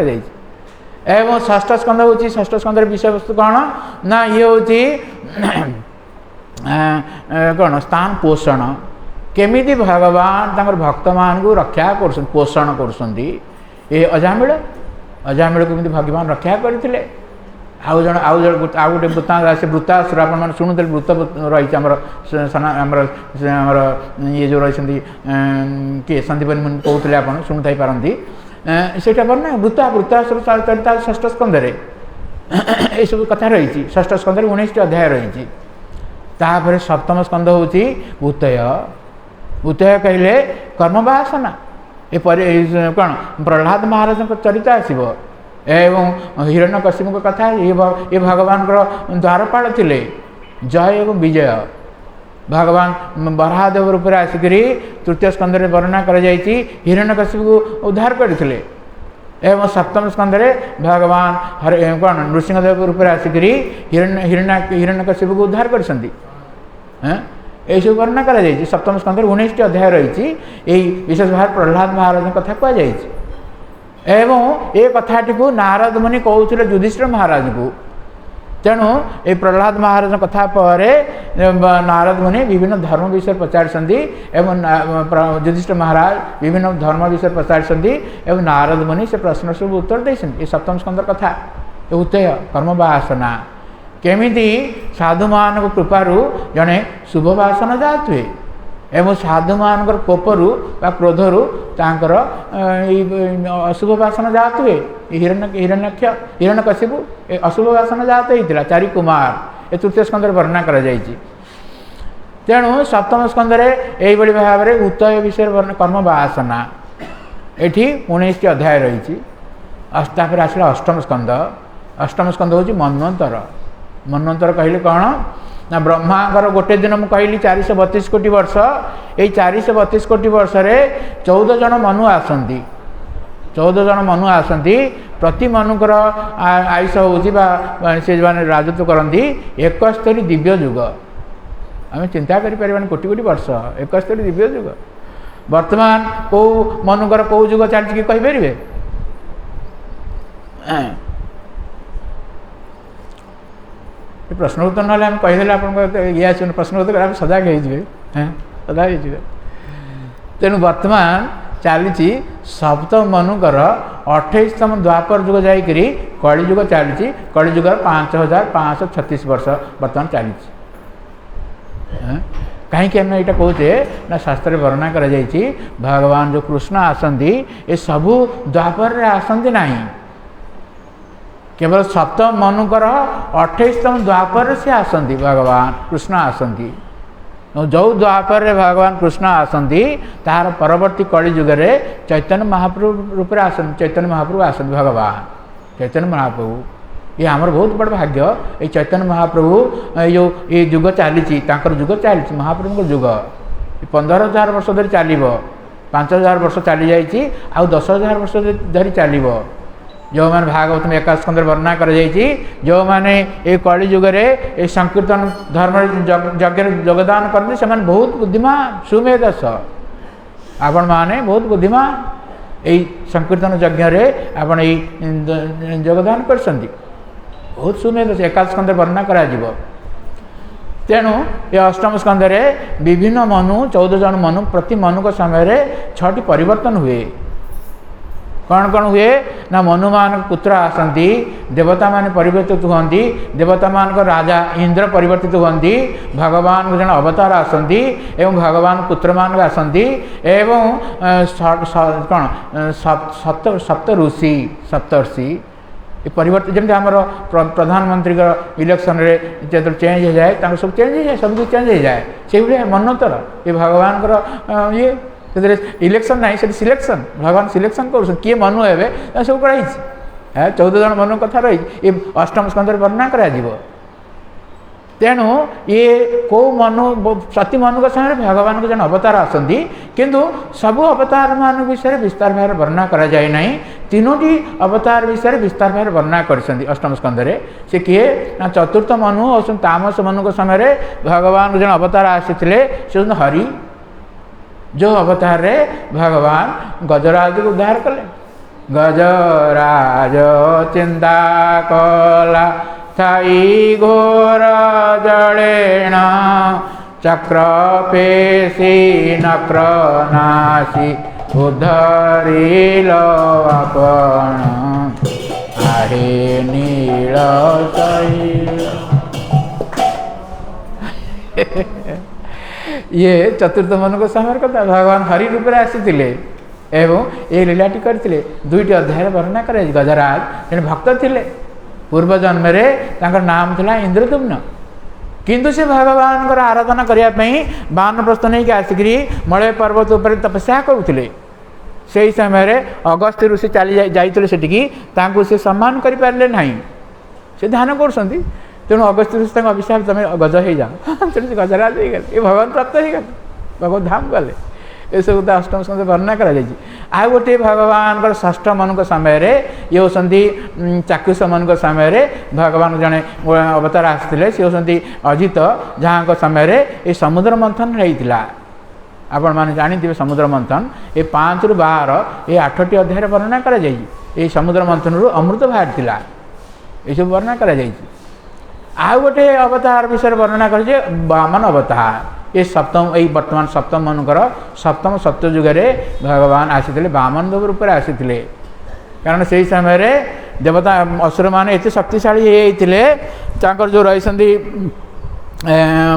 एवं षष्ठ स्कंद हूँ षष्ठ स्कंद विषय वस्तु कौन ना ये हूँ कौन स्थान पोषण केमी भगवान तंकर भक्त मान को रक्षा कर पोषण कर अजामिल अजामिल को भगवान रक्षा करते आउ गोटे वृत्तांत से वृत्तासुर आप शुणुते वृत्त रही ये जो रही किए संदीपन मुनि कहते आप शुणुई पारती सेटा वर्णना वृत्तासुर चरिता षष्ठ स्कंद ये सब कथा रही षष्ठ स्कंद 19टी अध्याय रही। तापर सप्तम स्कंद हूँ भूतय भूतय कहले कर्मवासना ये कौन प्रहलाद महाराज चरित आसव एवं हिरण्यकशिपु कथा ये भगवान द्वारपाल थे जय एवं विजय भगवान बराहदेव रूप आसिक तृतीय स्कंद वर्णना कर हिरण्यकशिपु को उद्धार करते एवं सप्तम स्कंद भगवान कौन नृसिंहदेव रूप आसिक हिरण्यकशिपु को उद्धार कर सब वर्णना कर सप्तम स्कंद 19टी अध्याय रही यही विशेष भाव प्रहलाद महाराज कथा कहुई एवं ये कथाटी को नारद मुनि कहते युधिष्ठिर महाराज को। तेणु ये प्रहलाद महाराज कथा पर नारद मुनि विभिन्न धर्म विषय पचारती एवं युधिष्ठिर महाराज विभिन्न धर्म विषय पचारती एवं नारद मुनि से प्रश्न सब उत्तर देते सप्तम स्कंद कथा उतय कर्मवासना केमिति साधु मान कृपारू जड़े शुभ वासना जात हुए एवं साधु मान कोपरू क्रोधरू तांकर अशुभ वासना जात हुए हिरण्यकशिपु अशुभ वासना जात होता 4 कुमार ये तृतीय स्कंद वर्णना कर तेणु सप्तम स्कंद यही भाव में उतय विषय वर्णना कर्म वासना ये 19टी अध्याय रही। तापर आसला अष्टम स्कंद हूँ मन्वंतर मन्वंतर कहले कौन ना ब्रह्मांकर गोटे दिन मुझे कहली 432 कोटी वर्ष ये 432 कोटी वर्ष 14 जन मनु आसती 14 जन मनु आसती प्रति मनुकर आयुष हो से राजत्व करती 71 दिव्य युग आम चिंता करें कोटी कोटी वर्ष 71 दिव्य युग वर्तमान कौ मनुकर कौ युग चलती कहींपर प्रश्न उत्तर ना कहीदे आप ये प्रश्न उत्तर आप सजाग हो सजाग हो तेणु वर्तमान चली सप्तम मनुकर 28तम द्वापर युग जाकि कलिजुग चली कलिजुग 5536 वर्ष बर्तमान चली कहीं आम यहाँ कहे ना शास्त्र वर्णना कर भगवान जो कृष्ण आसती ये सबू द्वापर आसती ना केवल सप्तम मनुकर 28तम द्वापर से आसती भगवान कृष्ण आसती जो द्वापर भगवान कृष्ण आसती तार परवर्ती कलिजुगे चैतन्य महाप्रभु रूप चैतन्य महाप्रभु आसती भगवान चैतन्य महाप्रभु ये आमर बहुत बड़ भाग्य ये चैतन्य महाप्रभु जो ये युग चली युग चली महाप्रभु युग 15,000 वर्ष धरी चलो 5,000 वर्ष चली जाइए आउ 10,000 वर्ष धरी चलो जो मैंने भागवत में 21 स्कंदर वर्णना कर जो मैंने ये कली जुगे ये संकीर्तन धर्म यज्ञ योगदान करते से बहुत बुद्धिमान सुमेधस आपण माने बहुत बुद्धिमान यही संकीर्तन यज्ञ आपण योगदान कर बहुत सुमेधस 21 स्कंदर वर्णना करा तेणु ये अष्टम स्कंदर विभिन्न मनु 14 जन मनु प्रति मनु का समय 6टी परिवर्तन हुए कौन कौन हुए ना मनु मान पुत्र आसती देवता मान परिवर्तित हुंती देवता मान को राजा इंद्र परिवर्तित हुंती भगवान जन अवतार आसती एवं भगवान पुत्र मान आसती एवं कौन सप्त ऋषि सप्तर्षि परिवर्तन जमी आम प्रधानमंत्री इलेक्शन जो चेंज हो जाए सब चेंज हो जाए सब कुछ चेंज हो जाए से भाई मनोतर ये भगवान ये इलेक्शन ना से सिलेक्शन भगवान सिलेक्शन कर किए मनु हे सब कराई 14 जन मनु कथा रही ये अष्टम स्कंदर वर्णना करा तेणु ये कौ मनु प्रति मनु समय भगवान को जन अवतार आसती किंतु सबू अवतार मान विषय विस्तार भाव वर्णना करा जाए ना 3टी अवतार विषय विस्तार भाव वर्णना कर अष्टम स्कंदर से किए ना चतुर्थ मनु और तामस मनु के समय भगवान को जन अवतार आसी से हरि जो अवतार रे भगवान गजराज को उद्धार कले गजराज चिंता कला थाई घोर जड़ेण चक्र पेशी नक्र नासी उद्धरिल आपण आहे नील ये चतुर्थ मन को समय कथा भगवान हरि रूप में आसी एवं ये लीलाटी करते 2टी अध्याय वर्णना कर गजराज जन भक्त थे पूर्व जन्म नाम था इंद्रदुम्न किंतु से भगवान आराधना करने वानप्रस्थ नहीं आसिक मलय पर्वत उपर तपस्या करुले से समय अगस्त्य ऋषि चली जाते से सम्मान करें ना से ध्यान कर तेणु अगस्त्य ऋषि अभिशाप तुम गज हो जाओ तेणु गजराज हो गए ये भगवान प्राप्त हो गए भगवत धाम गले ये सब अष्टम स्कंद वर्णना कर गोटे भगवान षष्ठ मन समय ये होती चाक्षुष मन समय भगवान जड़े अवतार आसते सी होती अजित जहाँ समय ये समुद्र मंथन होता आपण मैंने जानी समुद्र मंथन ये 5 ରୁ 12 ये 8टी अध्याय वर्णना कर समुद्र मंथन रू अमृत बाहर ये सब वर्णना कर गोटे अवतार विषय वर्णना कर वामन अवतार ये सप्तम यही वर्तमान सप्तम मनकर सप्तम सत्य जुगे भगवान आसी वामन देव रूप में आसी कारण से समय देवता असुर मैंने एत शक्तिशाली होते जो रही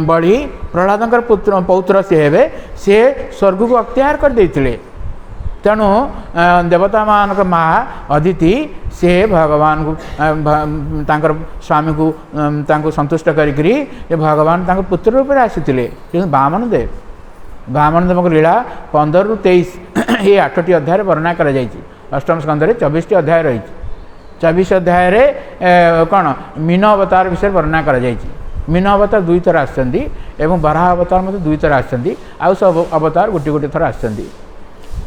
बड़ी प्रहलाद पुत्र पौत्र सी हे सी स्वर्ग को अख्तियार करदे तेणु देवता मान माँ अदिति से भगवान को स्वामी को संतुष्ट करी भगवान पुत्र रूप में आसी वामन देव लीला 15 ରୁ 23 ये 8टी अध्याय वर्णना कर अष्टम स्कंदर 24टी अध्याय रही 24 अध्याय कौन मीन अवतार विषय वर्णना कर मीन अवतार 2 थर आसछन्ती एवं बराह अवतार मत 2 थर आसछन्ती आउ सब अवतार गोटे गोटे थर आसछन्ती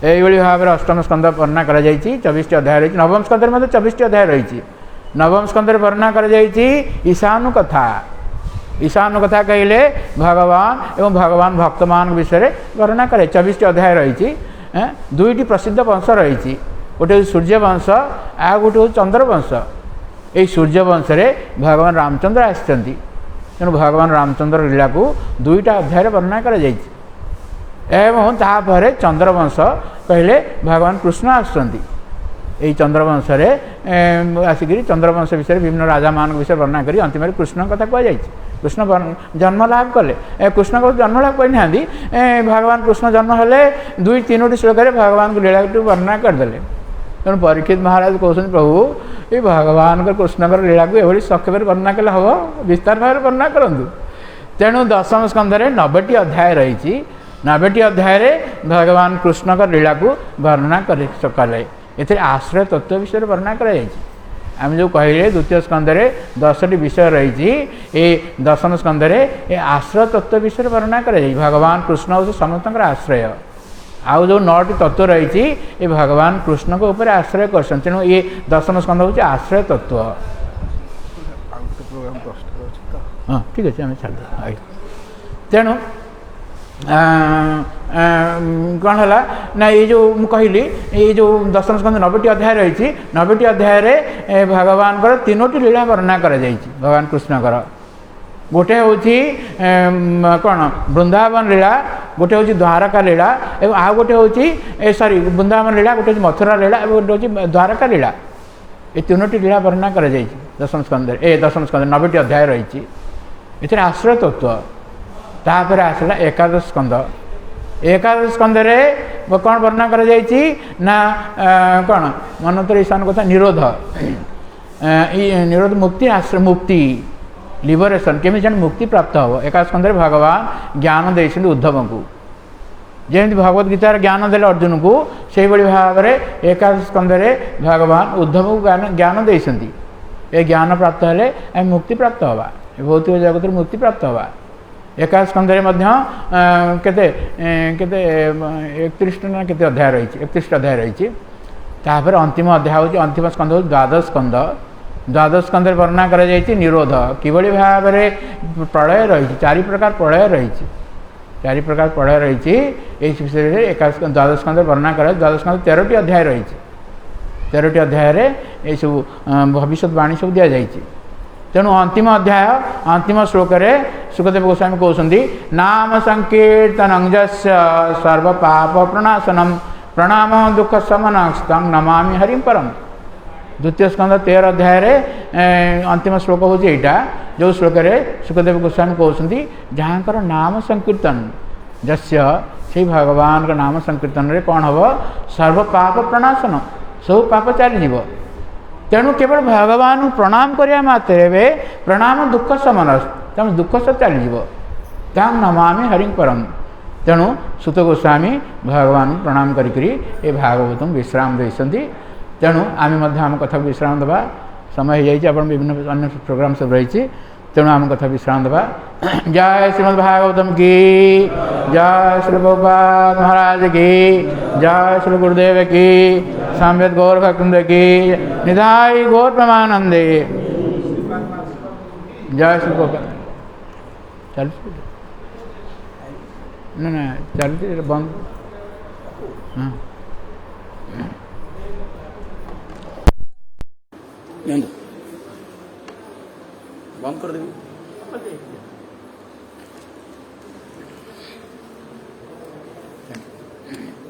यही भाव में अष्टम स्कंद वर्णना कर 24टी अध्याय रही नवम स्कंदर मध्य 24टी अध्याय रही नवम स्कंदर वर्णना कर ईशानु कथा कहले भगवान एवं भगवान भक्त मान विषय वर्णना करे 24टी अध्याय रही 2टी प्रसिद्ध वंश रही गोटे सूर्य वंश आ गोटे चंद्र वंश ये सूर्य वंश भगवान रामचंद्र आसछन्ती तेणु भगवान रामचंद्र लीला को 2टा अध्याय वर्णना कर एवं तापर चंद्रवंश कहले भगवान कृष्ण आसुँच यही चंद्रवंश आसिक चंद्रवंश विषय विभिन्न राजा मान विषय वर्णना करी अंतिम कृष्ण कथा कहुई कृष्ण जन्म लाभ कले कृष्ण को जन्म लाभ करना भगवान कृष्ण जन्म हेले 2-3टी श्लोक भगवान को लीला वर्णना करदे तेणु परीक्षित महाराज कहते प्रभु ये भगवान कृष्ण लीला को एभली संक्षेप वर्णना कले हम विस्तार भाव वर्णना करूँ तेणु दशम स्कंदर 90टी अध्याय रही 90टी अध्याय भगवान कृष्ण लीला को वर्णना कले आश्रय तत्व विषय वर्णना कर आम जो कहले द्वितीय स्कंद 10टी विषय रही दशम स्कंद ये आश्रय तत्व विषय वर्णना कर भगवान कृष्ण हूँ समस्त आश्रय आउ जो 9टी तत्व रही ये भगवान कृष्ण को ऊपर आश्रय कर तेणु ये दशम स्कंद हूँ आश्रय तत्व। हाँ ठीक अच्छे आम छाड़ तेणु कौन है ना ये जो कहली ये जो दशम स्कंद 90टी अध्याय रही 90टी अध्याय भगवान को 3टी लीला वर्णना कर भगवान कृष्णकर गोटे हूँ कौन वृंदावन लीला गोटे हूँ द्वारका लीला और आ गोटे हूँ सॉरी वृंदावन लीला गोटे मथुरा लीला और गोटे हूँ द्वारका लीला ये 3टी लीला वर्णना कर दशम स्कंद 90टी अध्याय रही इतने आश्रय तत्व तापर आसला एकादश स्कंद स्कंद कौन वर्णना कर ना कौन मन तो ईशान कथा निरोध निरोध मुक्ति आश्रय मुक्ति लिबरेशन केमी जन मुक्ति प्राप्त हम एकादश स्कंद भगवान ज्ञान देते उद्धव को जमी भगवद गीतार ज्ञान देले अर्जुन को से भाव में एकादश स्कंद भगवान उद्धव को ज्ञान देते ये ज्ञान प्राप्त हेले मुक्ति प्राप्त हवा भौतिक जगत मुक्ति प्राप्त हवा एकादश स्कंद केते 31 ना केते अध्याय रही 31 अध्याय रही तापर अंतिम अध्याय हूँ अंतिम स्कंद हूँ द्वादश स्कंद वर्णना कर निरोध किभली भाव में प्रलय रही 4 प्रकार प्रलय रही 4 प्रकार प्रलय रही विषय एकादश द्वादश स्कंद वर्णना कर द्वादश स्कंद 13टी अध्याय रही 13टी अध्याय ये सब भविष्यवाणी सब दि जाए तेणु अंतिम अध्याय अंतिम श्लोक सुखदेव गोस्वामी कहते नाम संकीर्तन सर्व पाप प्रणाशनम प्रणाम दुख शमन नमामि हरिम परम। द्वितीय स्कंद 13 अध्याय अंतिम श्लोक हूँ यहाँ जो श्लोक सुखदेव गोस्वामी कहते जहाँकर नाम संकीर्तन जस्य से भगवान का नाम संकीर्तन रे कौन हम सर्व पाप प्रणाशन सब पाप चलीज तेणु केवल भगवान प्रणाम करिया मात्रे प्रणाम दुख शमन तेणु दुख सब चलीज तांग नमामि हरिं परम। तेणु सुत गोस्वामी भगवान प्रणाम करी ए भागवत विश्राम देते तेणु आम कथा विश्राम देवा समय हो जाए विभिन्न अन्य प्रोग्राम सब रही तेणु आम कथा विश्राम देवा। जय श्रीमद् भागवतम की जय श्री प्रभुपाद महाराज की जय श्री गुरुदेव की साम्यत गौर भक्तवृंद की निधाई गौर प्रमानंदे जय श्री प्रभुपाद। चल ना चलती बंद हाँ बंद कर देंगे। Thank you.